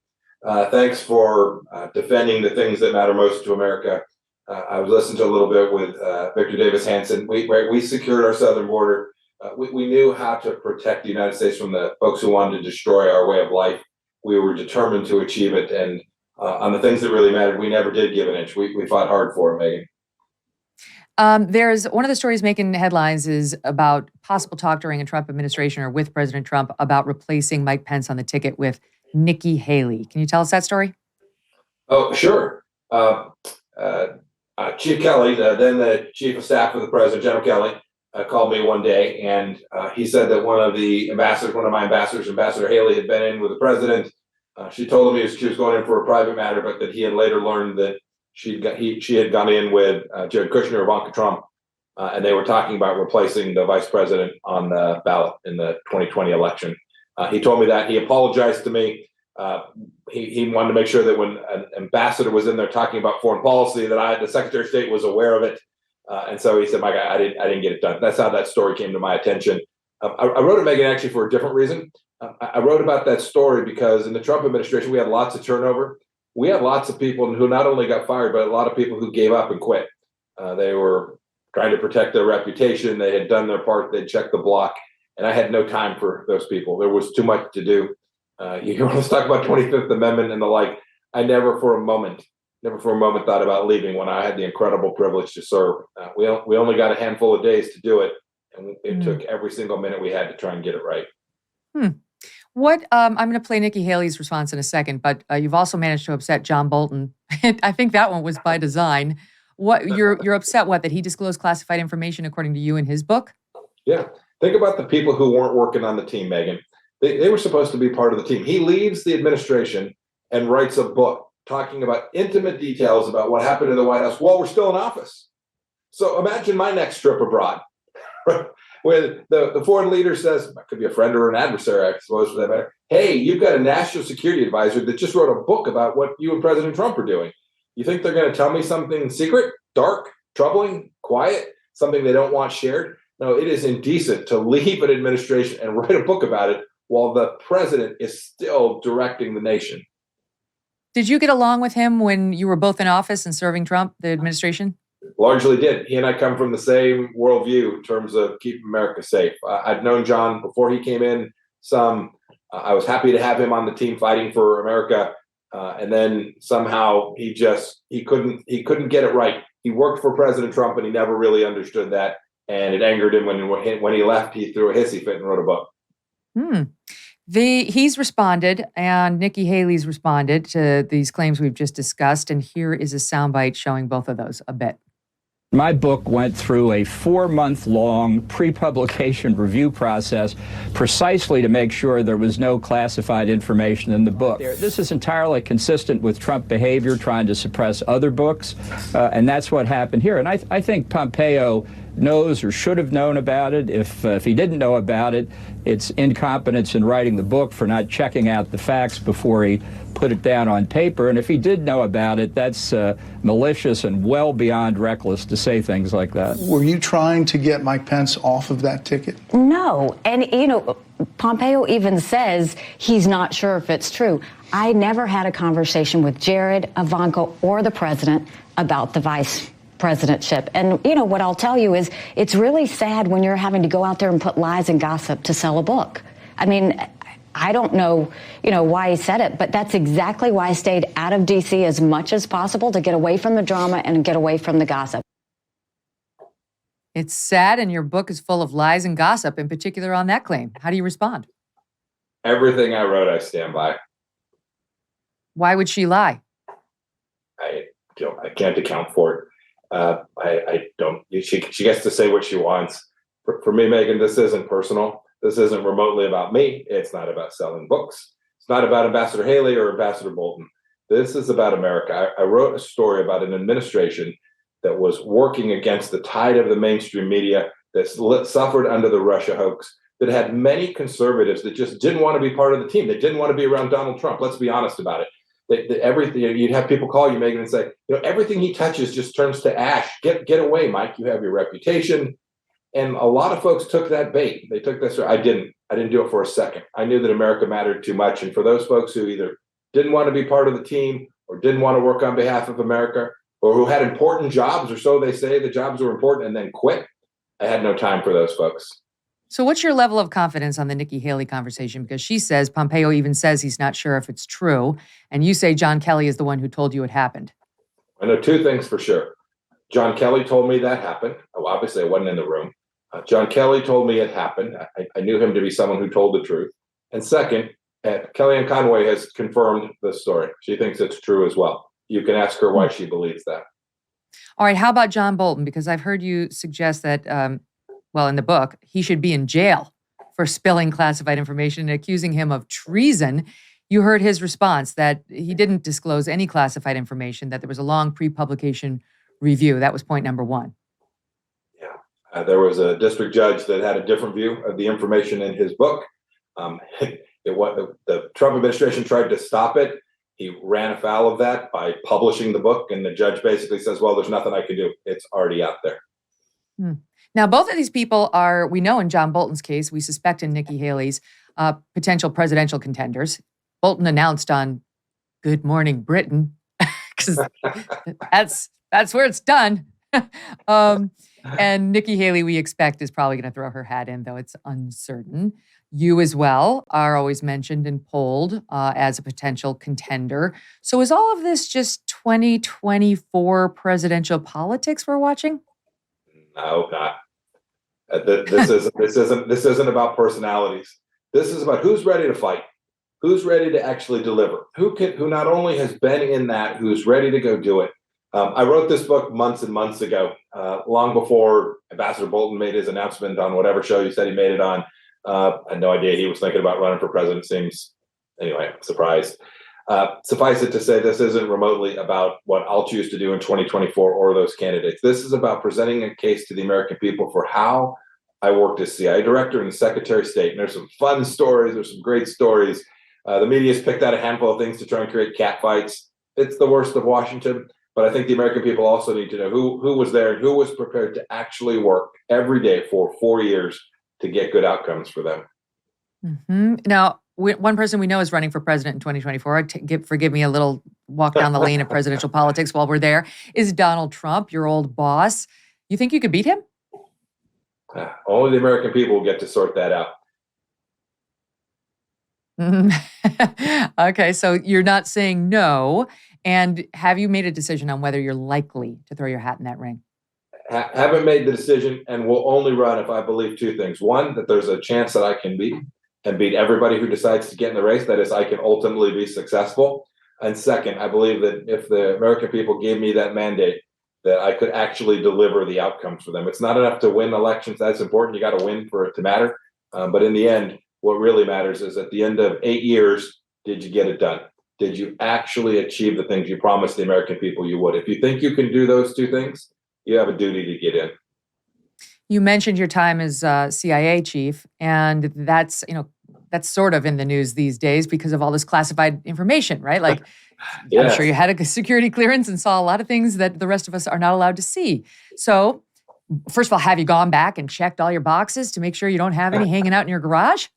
Thanks for defending the things that matter most to America. I was listening to a little bit with Victor Davis Hanson. We secured our southern border. We knew how to protect the United States from the folks who wanted to destroy our way of life. We were determined to achieve it. And on the things that really mattered, we never did give an inch. We fought hard for it, Megyn. There's one of the stories making headlines is about possible talk during a Trump administration or with President Trump about replacing Mike Pence on the ticket with Nikki Haley. Can you tell us that story? Oh, sure. Chief Kelly, then the chief of staff of the president, General Kelly, called me one day, and he said that one of my ambassadors, Ambassador Haley, had been in with the president. She told him she was going in for a private matter, but that he had later learned that she had gone in with Jared Kushner, Ivanka Trump, and they were talking about replacing the vice president on the ballot in the 2020 election. He told me that. He apologized to me. He wanted to make sure that when an ambassador was in there talking about foreign policy, that the Secretary of State was aware of it. And so he said, Mike, I didn't get it done. That's how that story came to my attention. I wrote it, Megyn, actually for a different reason. I wrote about that story because in the Trump administration, we had lots of turnover. We had lots of people who not only got fired, but a lot of people who gave up and quit. They were trying to protect their reputation. They had done their part. They'd checked the block. And I had no time for those people. There was too much to do. You want to talk about 25th Amendment and the like. I never for a moment thought about leaving when I had the incredible privilege to serve. We only got a handful of days to do it. And it took every single minute we had to try and get it right. What I'm going to play Nikki Haley's response in a second, but you've also managed to upset John Bolton. I think that one was by design. What you're upset? What, that he disclosed classified information according to you in his book? Yeah, think about the people who weren't working on the team, Megyn. They were supposed to be part of the team. He leaves the administration and writes a book talking about intimate details about what happened in the White House while we're still in office. So imagine my next trip abroad. When the foreign leader says, it could be a friend or an adversary, I suppose, for that matter, hey, you've got a national security advisor that just wrote a book about what you and President Trump are doing. You think they're going to tell me something secret, dark, troubling, quiet, something they don't want shared? No, it is indecent to leave an administration and write a book about it while the president is still directing the nation. Did you get along with him when you were both in office and serving Trump, the administration? Largely did. He and I come from the same worldview in terms of keeping America safe. I'd known John before he came in some. I was happy to have him on the team fighting for America. And then somehow he couldn't get it right. He worked for President Trump and he never really understood that. And it angered him when he left. He threw a hissy fit and wrote a book. He's responded, and Nikki Haley's responded to these claims we've just discussed. And here is a soundbite showing both of those a bit. My book went through a 4-month-long pre-publication review process precisely to make sure there was no classified information in the book. This is entirely consistent with Trump behavior, trying to suppress other books, and that's what happened here. And I think Pompeo knows or should have known about it. If he didn't know about it, it's incompetence in writing the book for not checking out the facts before he put it down on paper. And if he did know about it, that's malicious and well beyond reckless to say things like that. Were you trying to get Mike Pence off of that ticket? No. And, Pompeo even says he's not sure if it's true. I never had a conversation with Jared, Ivanka, or the president about the vice presidentship. And, you know, what I'll tell you is it's really sad when you're having to go out there and put lies and gossip to sell a book. I mean, I don't know, why he said it, but that's exactly why I stayed out of D.C. as much as possible, to get away from the drama and get away from the gossip. It's sad, and your book is full of lies and gossip, in particular on that claim. How do you respond? Everything I wrote, I stand by. Why would she lie? I can't account for it. I don't. She gets to say what she wants. For me, Megyn, this isn't personal. This isn't remotely about me. It's not about selling books. It's not about Ambassador Haley or Ambassador Bolton. This is about America. I wrote a story about an administration that was working against the tide of the mainstream media, that suffered under the Russia hoax, that had many conservatives that just didn't want to be part of the team. They didn't want to be around Donald Trump. Let's be honest about it. Everything, you'd have people call you, Megyn, and say, everything he touches just turns to ash. Get away, Mike. You have your reputation. And a lot of folks took that bait. They took this. I didn't do it for a second. I knew that America mattered too much. And for those folks who either didn't want to be part of the team or didn't want to work on behalf of America, or who had important jobs, or so they say, the jobs were important, and then quit, I had no time for those folks. So what's your level of confidence on the Nikki Haley conversation? Because she says, Pompeo even says he's not sure if it's true. And you say John Kelly is the one who told you it happened. I know two things for sure. John Kelly told me that happened. Oh, obviously, I wasn't in the room. John Kelly told me it happened. I knew him to be someone who told the truth. And second, Kellyanne Conway has confirmed the story. She thinks it's true as well. You can ask her why she believes that. All right. How about John Bolton? Because I've heard you suggest that, in the book, he should be in jail for spilling classified information and accusing him of treason. You heard his response that he didn't disclose any classified information, that there was a long pre-publication review. That was point number one. Yeah. There was a district judge that had a different view of the information in his book. The Trump administration tried to stop it. He ran afoul of that by publishing the book, and the judge basically says, well, there's nothing I can do. It's already out there. Now, both of these people are, we know in John Bolton's case, we suspect in Nikki Haley's, potential presidential contenders. Bolton announced on Good Morning Britain, because that's where it's done. And Nikki Haley, we expect, is probably going to throw her hat in, though it's uncertain. You as well are always mentioned and polled as a potential contender. So is all of this just 2024 presidential politics we're watching? No, not. This isn't about personalities. This is about who's ready to fight, who's ready to actually deliver, who not only has been in that, who's ready to go do it. I wrote this book months and months ago, long before Ambassador Bolton made his announcement on whatever show you said he made it on. I had no idea he was thinking about running for president. Anyway, I'm surprised. Suffice it to say, this isn't remotely about what I'll choose to do in 2024 or those candidates. This is about presenting a case to the American people for how I worked as CIA director and Secretary of State. And there's some fun stories. There's some great stories. The media's picked out a handful of things to try and create catfights. It's the worst of Washington. But I think the American people also need to know who was there and who was prepared to actually work every day for 4 years to get good outcomes for them. Mm-hmm. Now, one person we know is running for president in 2024. Forgive me a little walk down the lane of presidential politics while we're there. Is Donald Trump, your old boss? You think you could beat him? Only the American people will get to sort that out. Okay, so you're not saying no. And have you made a decision on whether you're likely to throw your hat in that ring? Haven't made the decision, and will only run if I believe two things. One, that there's a chance that I can beat everybody who decides to get in the race. That is, I can ultimately be successful. And second, I believe that if the American people gave me that mandate, that I could actually deliver the outcomes for them. It's not enough to win elections. That's important. You got to win for it to matter. But in the end, what really matters is at the end of 8 years, did you get it done? Did you actually achieve the things you promised the American people you would? If you think you can do those two things, you have a duty to get in. You mentioned your time as CIA chief, and that's sort of in the news these days because of all this classified information, right? Like, yes. I'm sure you had a security clearance and saw a lot of things that the rest of us are not allowed to see. So, first of all, have you gone back and checked all your boxes to make sure you don't have any hanging out in your garage?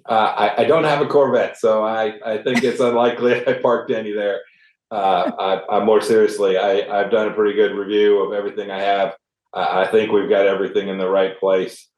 I don't have a Corvette, so I think it's unlikely I parked any there. I'm more seriously, I've done a pretty good review of everything I have. I think we've got everything in the right place.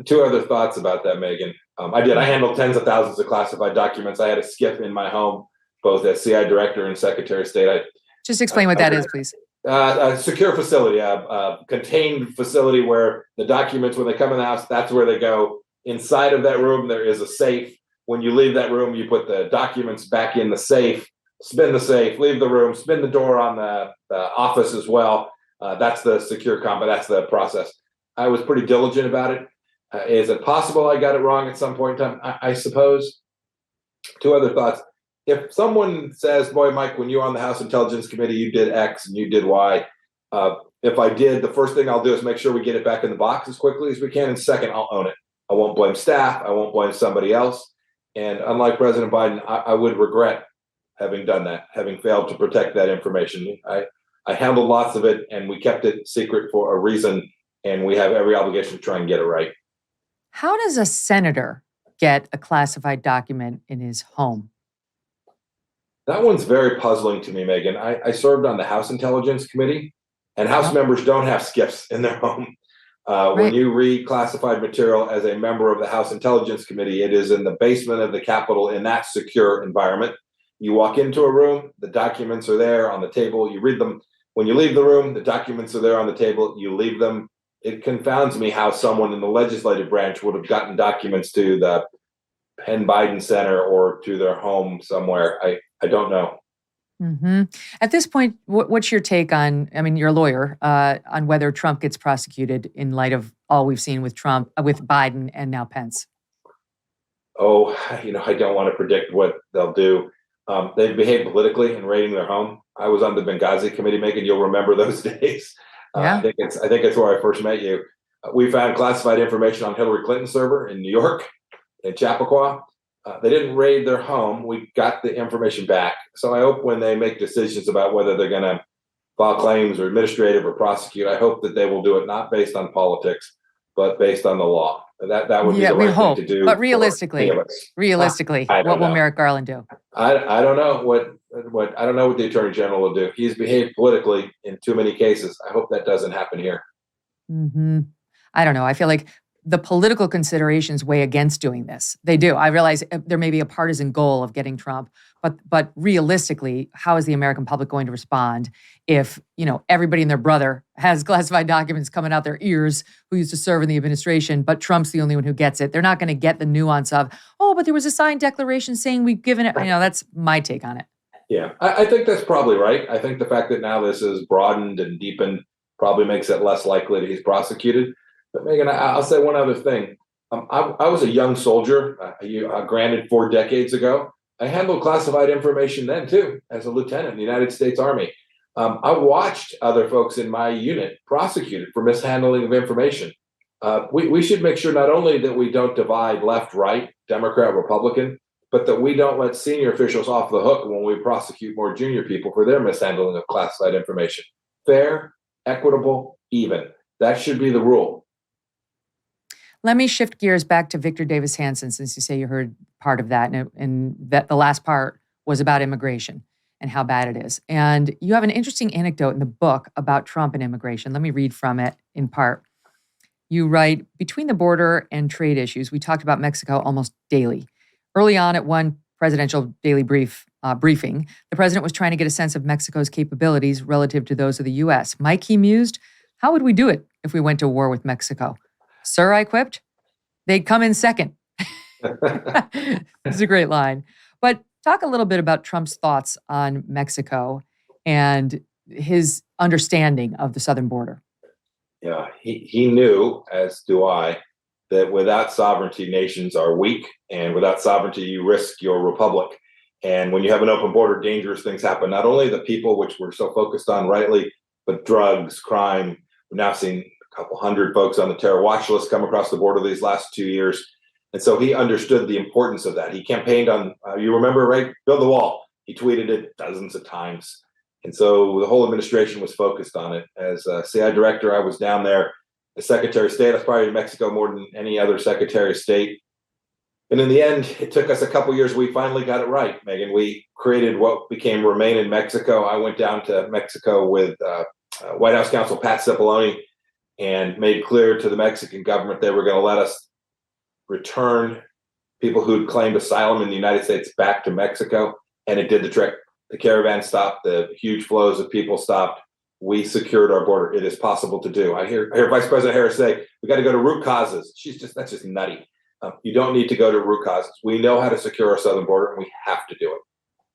Two other thoughts about that, Megyn. I handled tens of thousands of classified documents. I had a SCIF in my home, both as CI director and Secretary of State. Just explain what that is, please. A secure facility, a contained facility where the documents, when they come in the house, that's where they go. Inside of that room, there is a safe. When you leave that room, you put the documents back in the safe, spin the safe, leave the room, spin the door on the office as well. That's the secure combat. That's the process. I was pretty diligent about it. Is it possible I got it wrong at some point in time? I suppose. Two other thoughts. If someone says, boy, Mike, when you were on the House Intelligence Committee, you did X and you did Y. If I did, the first thing I'll do is make sure we get it back in the box as quickly as we can. And second, I'll own it. I won't blame staff. I won't blame somebody else. And unlike President Biden, I would regret having done that, having failed to protect that information. I handled lots of it, and we kept it secret for a reason, and we have every obligation to try and get it right. How does a senator get a classified document in his home? That one's very puzzling to me, Megyn. I served on the House Intelligence Committee, and House members don't have SCIFs in their home. When you read classified material as a member of the House Intelligence Committee, it is in the basement of the Capitol in that secure environment. You walk into a room, the documents are there on the table, you read them. When you leave the room, the documents are there on the table, you leave them. It confounds me how someone in the legislative branch would have gotten documents to the Penn Biden Center or to their home somewhere. I don't know. Mm-hmm. At this point, what's your take on, I mean, you're a lawyer, on whether Trump gets prosecuted in light of all we've seen with Trump, with Biden and now Pence? Oh, I don't want to predict what they'll do. They've behaved politically in raiding their home. I was on the Benghazi committee, Megyn. You'll remember those days. Yeah. I think it's where I first met you. We found classified information on Hillary Clinton's server in New York, in Chappaqua. They didn't raid their home. We got the information back. So I hope when they make decisions about whether they're going to file claims or administrative or prosecute, I hope that they will do it not based on politics, but based on the law. That would be the right thing to do. But realistically, what will Merrick Garland do? I don't know what I don't know what the Attorney General will do. He's behaved politically in too many cases. I hope that doesn't happen here. Mm-hmm. I don't know. I feel like the political considerations weigh against doing this. They do. I realize there may be a partisan goal of getting Trump, but realistically, how is the American public going to respond if, everybody and their brother has classified documents coming out their ears who used to serve in the administration, but Trump's the only one who gets it? They're not going to get the nuance of, but there was a signed declaration saying we've given it. That's my take on it. Yeah, I think that's probably right. I think the fact that now this is broadened and deepened probably makes it less likely that he's prosecuted. But Megyn, I'll say one other thing. I was a young soldier, granted 4 decades ago. I handled classified information then too, as a lieutenant in the United States Army. I watched other folks in my unit prosecuted for mishandling of information. We should make sure not only that we don't divide left, right, Democrat, Republican, but that we don't let senior officials off the hook when we prosecute more junior people for their mishandling of classified information. Fair, equitable, even. That should be the rule. Let me shift gears back to Victor Davis Hanson, since you say you heard part of that, and that the last part was about immigration and how bad it is. And you have an interesting anecdote in the book about Trump and immigration. Let me read from it in part. You write, between the border and trade issues, we talked about Mexico almost daily. Early on at one presidential daily briefing, the president was trying to get a sense of Mexico's capabilities relative to those of the U.S. Mike, he mused, how would we do it if we went to war with Mexico? Sir, I quipped, they'd come in second. It's a great line. But talk a little bit about Trump's thoughts on Mexico and his understanding of the southern border. Yeah, he knew, as do I, that without sovereignty, nations are weak, and without sovereignty, you risk your republic. And when you have an open border, dangerous things happen. Not only the people, which we're so focused on rightly, but drugs, crime. We've now seen a couple hundred folks on the terror watch list come across the border these last 2 years. And so he understood the importance of that. He campaigned on, you remember, right? Build the wall. He tweeted it dozens of times. And so the whole administration was focused on it. As CI director, I was down there. As Secretary of State, I was probably in Mexico more than any other Secretary of State. And in the end, it took us a couple years. We finally got it right, Megyn. We created what became Remain in Mexico. I went down to Mexico with White House counsel Pat Cipollone and made clear to the Mexican government they were going to let us return people who'd claimed asylum in the United States back to Mexico. And it did the trick. The caravan stopped. The huge flows of people stopped. We secured our border. It is possible to do. I hear Vice President Harris say, we got to go to root causes. That's just nutty. You don't need to go to root causes. We know how to secure our southern border, and we have to do it.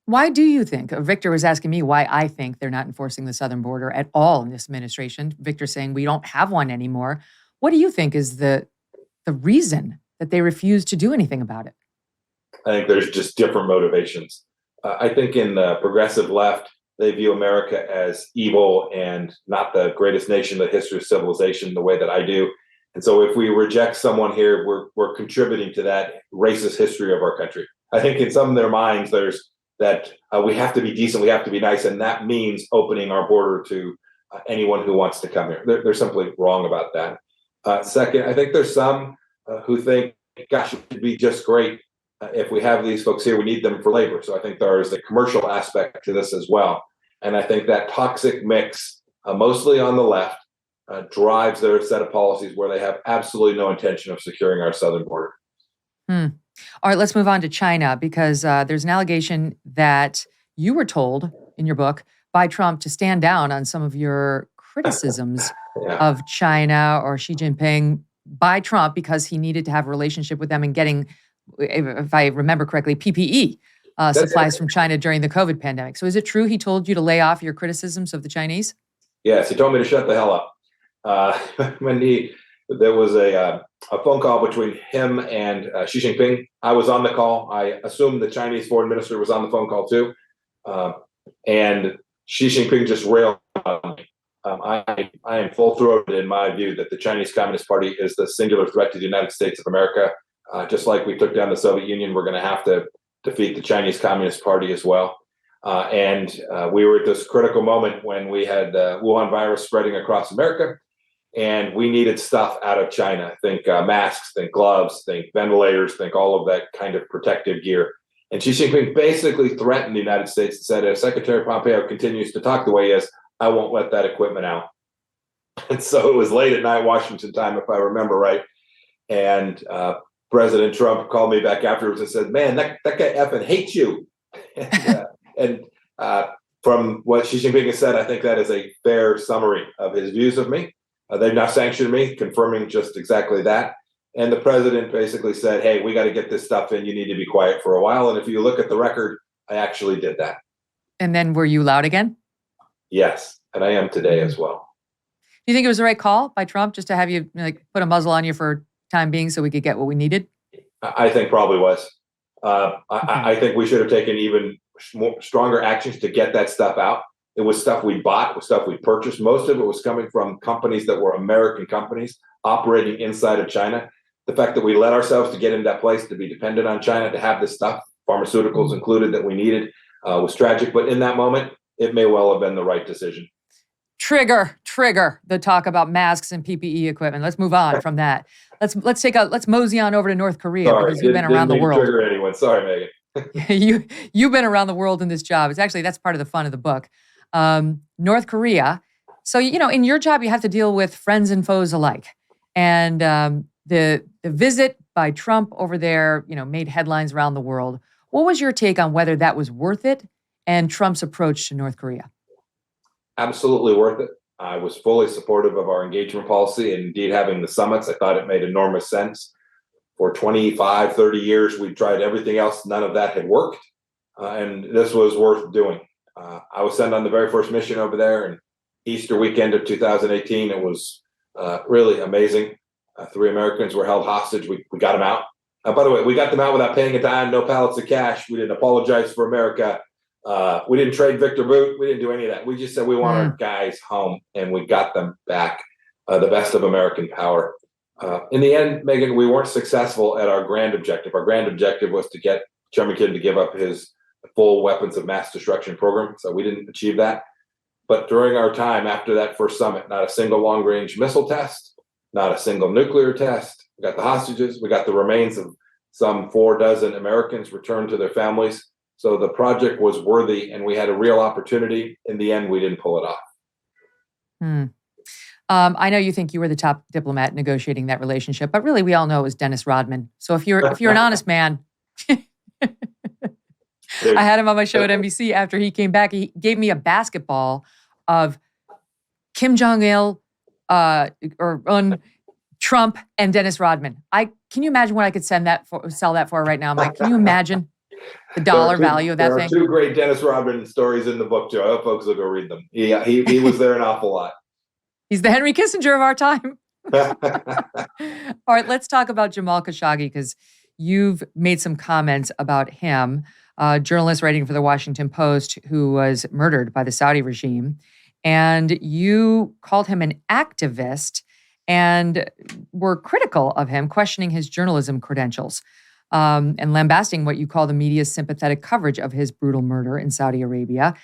Why do you think, Victor was asking me why I think they're not enforcing the southern border at all in this administration. Victor saying we don't have one anymore. What do you think is the reason that they refuse to do anything about it? I think there's just different motivations. I think in the progressive left, they view America as evil and not the greatest nation in the history of civilization the way that I do. And so if we reject someone here, we're contributing to that racist history of our country. I think in some of their minds, there's that we have to be decent, we have to be nice, and that means opening our border to anyone who wants to come here. They're simply wrong about that. Second, I think there's some who think, gosh, it would be just great if we have these folks here, we need them for labor. So I think there is a commercial aspect to this as well. And I think that toxic mix, mostly on the left, drives their set of policies where they have absolutely no intention of securing our southern border. All right, let's move on to China because there's an allegation that you were told in your book by Trump to stand down on some of your criticisms of China or Xi Jinping by Trump because he needed to have a relationship with them and getting, if I remember correctly, PPE supplies from China during the COVID pandemic. So is it true he told you to lay off your criticisms of the Chinese? Yes, he told me to shut the hell up. When there was a phone call between him and Xi Jinping. I was on the call. I assumed the Chinese foreign minister was on the phone call too. And Xi Jinping just railed on me. I am full-throated in my view that the Chinese Communist Party is the singular threat to the United States of America. Just like we took down the Soviet Union, we're going to have to defeat the Chinese Communist Party as well. And we were at this critical moment when we had the Wuhan virus spreading across America. And we needed stuff out of China. Think masks, think gloves, think ventilators, think all of that kind of protective gear. And Xi Jinping basically threatened the United States and said, if Secretary Pompeo continues to talk the way he is, I won't let that equipment out. And so it was late at night, Washington time, if I remember right. And President Trump called me back afterwards and said, man, that guy effing hates you. and from what Xi Jinping has said, I think that is a fair summary of his views of me. They've now sanctioned me, confirming just exactly that. And the president basically said, hey, we got to get this stuff in. You need to be quiet for a while. And if you look at the record, I actually did that. And then were you loud again? Yes. And I am today as well. Do you think it was the right call by Trump just to have you put a muzzle on you for time being so we could get what we needed? I think probably was. I think we should have taken even stronger actions to get that stuff out. It was stuff we bought, it was stuff we purchased. Most of it was coming from companies that were American companies operating inside of China. The fact that we let ourselves to get in that place to be dependent on China to have this stuff, pharmaceuticals included, that we needed was tragic. But in that moment, it may well have been the right decision. Trigger the talk about masks and PPE equipment. Let's move on from that. Let's mosey on over to North Korea because you've been around the world. Trigger anyone. Sorry, Megyn. You've been around the world in this job. That's part of the fun of the book. North Korea. So, in your job, you have to deal with friends and foes alike. And the visit by Trump over there, made headlines around the world. What was your take on whether that was worth it and Trump's approach to North Korea? Absolutely worth it. I was fully supportive of our engagement policy and indeed having the summits. I thought it made enormous sense. For 25, 30 years, we tried everything else. None of that had worked. And this was worth doing. I was sent on the very first mission over there and Easter weekend of 2018. It was really amazing. 3 Americans were held hostage. We got them out. By the way, we got them out without paying a dime, no pallets of cash. We didn't apologize for America. We didn't trade Victor Boot. We didn't do any of that. We just said we want our guys home, and we got them back, the best of American power. In the end, Megyn, we weren't successful at our grand objective. Our grand objective was to get Chairman Kid to give up his full weapons of mass destruction program. So we didn't achieve that. But during our time after that first summit, not a single long-range missile test, not a single nuclear test. We got the hostages. We got the remains of Some 4 dozen Americans returned to their families. So the project was worthy, and we had a real opportunity. In the end, we didn't pull it off. I know you think you were the top diplomat negotiating that relationship, but really we all know it was Dennis Rodman. So if you're an honest man, I had him on my show at NBC after he came back. He gave me a basketball of Kim Jong-il, Trump, and Dennis Rodman. Can you imagine what I could sell that for right now, Mike? Can you imagine the dollar value of that thing? There are 2 great Dennis Rodman stories in the book, Joe. I hope folks will go read them. He was there an awful lot. He's the Henry Kissinger of our time. All right, let's talk about Jamal Khashoggi, because you've made some comments about him, a journalist writing for the Washington Post who was murdered by the Saudi regime. And you called him an activist and were critical of him, questioning his journalism credentials, and lambasting what you call the media's sympathetic coverage of his brutal murder in Saudi Arabia.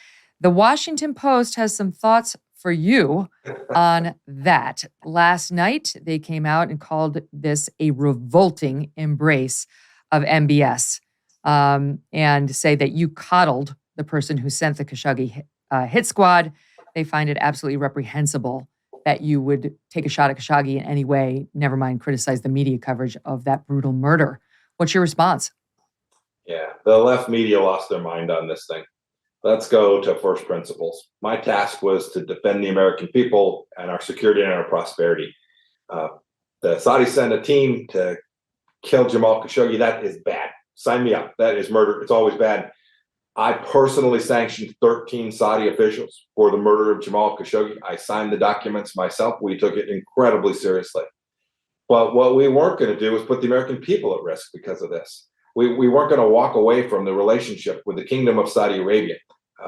The Washington Post has some thoughts for you on that. Last night, they came out and called this a revolting embrace of MBS, and say that you coddled the person who sent the Khashoggi hit squad. They find it absolutely reprehensible that you would take a shot at Khashoggi in any way, never mind criticize the media coverage of that brutal murder. What's your response? Yeah, the left media lost their mind on this thing. Let's go to first principles. My task was to defend the American people and our security and our prosperity. The Saudis sent a team to kill Jamal Khashoggi. That is bad. Sign me up. That is murder. It's always bad. I personally sanctioned 13 Saudi officials for the murder of Jamal Khashoggi. I signed the documents myself. We took it incredibly seriously. But what we weren't going to do was put the American people at risk because of this. We weren't going to walk away from the relationship with the Kingdom of Saudi Arabia.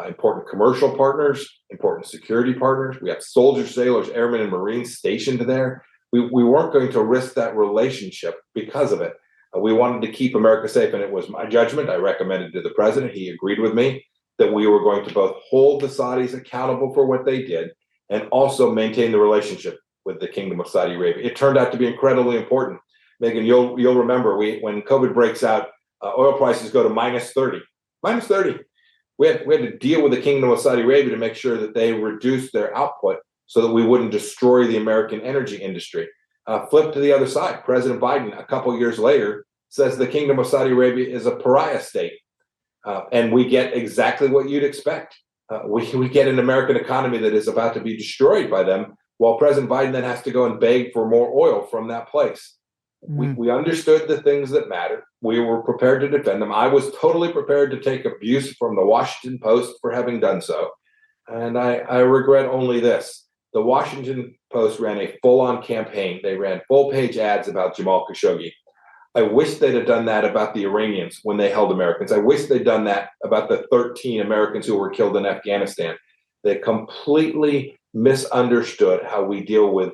Important commercial partners, important security partners. We have soldiers, sailors, airmen, and Marines stationed there. We weren't going to risk that relationship because of it. We wanted to keep America safe, and it was my judgment. I recommended to the president. He agreed with me that we were going to both hold the Saudis accountable for what they did and also maintain the relationship with the Kingdom of Saudi Arabia. It turned out to be incredibly important. Megyn, you'll remember when COVID breaks out, oil prices go to minus 30. Minus 30. We had to deal with the Kingdom of Saudi Arabia to make sure that they reduced their output so that we wouldn't destroy the American energy industry. Flip to the other side. President Biden, a couple years later, says the Kingdom of Saudi Arabia is a pariah state. And we get exactly what you'd expect. We get an American economy that is about to be destroyed by them, while President Biden then has to go and beg for more oil from that place. We understood the things that matter. We were prepared to defend them. I was totally prepared to take abuse from the Washington Post for having done so. And I regret only this. The Washington Post ran a full-on campaign. They ran full-page ads about Jamal Khashoggi. I wish they'd have done that about the Iranians when they held Americans. I wish they'd done that about the 13 Americans who were killed in Afghanistan. They completely misunderstood how we deal with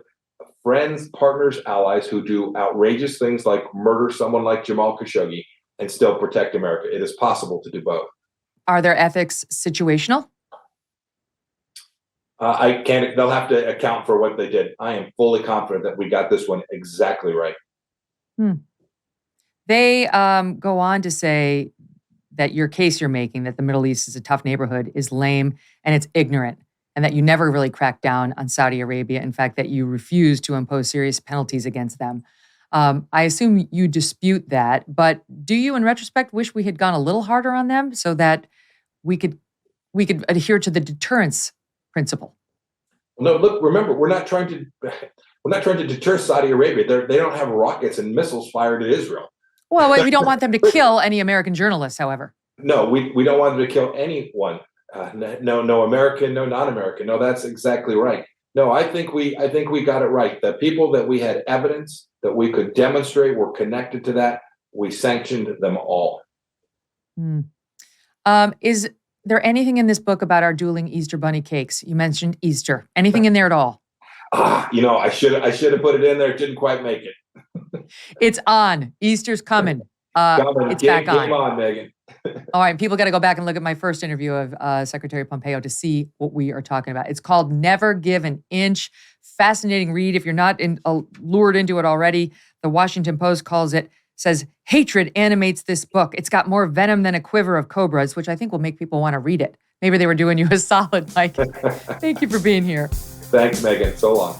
friends, partners, allies who do outrageous things like murder someone like Jamal Khashoggi and still protect America. It is possible to do both. Are their ethics situational? I can't. They'll have to account for what they did. I am fully confident that we got this one exactly right. They go on to say that your case you're making, that the Middle East is a tough neighborhood, is lame and it's ignorant, and that you never really cracked down on Saudi Arabia. In fact, that you refused to impose serious penalties against them. I assume you dispute that, but do you, in retrospect, wish we had gone a little harder on them so that we could adhere to the deterrence principle? No, look, remember, we're not trying to deter Saudi Arabia. They don't have rockets and missiles fired at Israel. Well, we don't want them to kill any American journalists, however. No, we don't want them to kill anyone. No American, no non-American. No, that's exactly right. No, I think we got it right. The people that we had evidence that we could demonstrate were connected to that. We sanctioned them all. Is there anything in this book about our dueling Easter bunny cakes? You mentioned Easter. Anything in there at all? I should have put it in there. It didn't quite make it. It's on. Easter's coming. It's back on. Game on, Megyn. All right, people got to go back and look at my first interview of Secretary Pompeo to see what we are talking about. It's called Never Give an Inch. Fascinating read. If you're not lured into it already, the Washington Post calls it says, hatred animates this book. It's got more venom than a quiver of cobras, which I think will make people want to read it. Maybe they were doing you a solid, Mike. Thank you for being here. Thanks, Megyn. So long.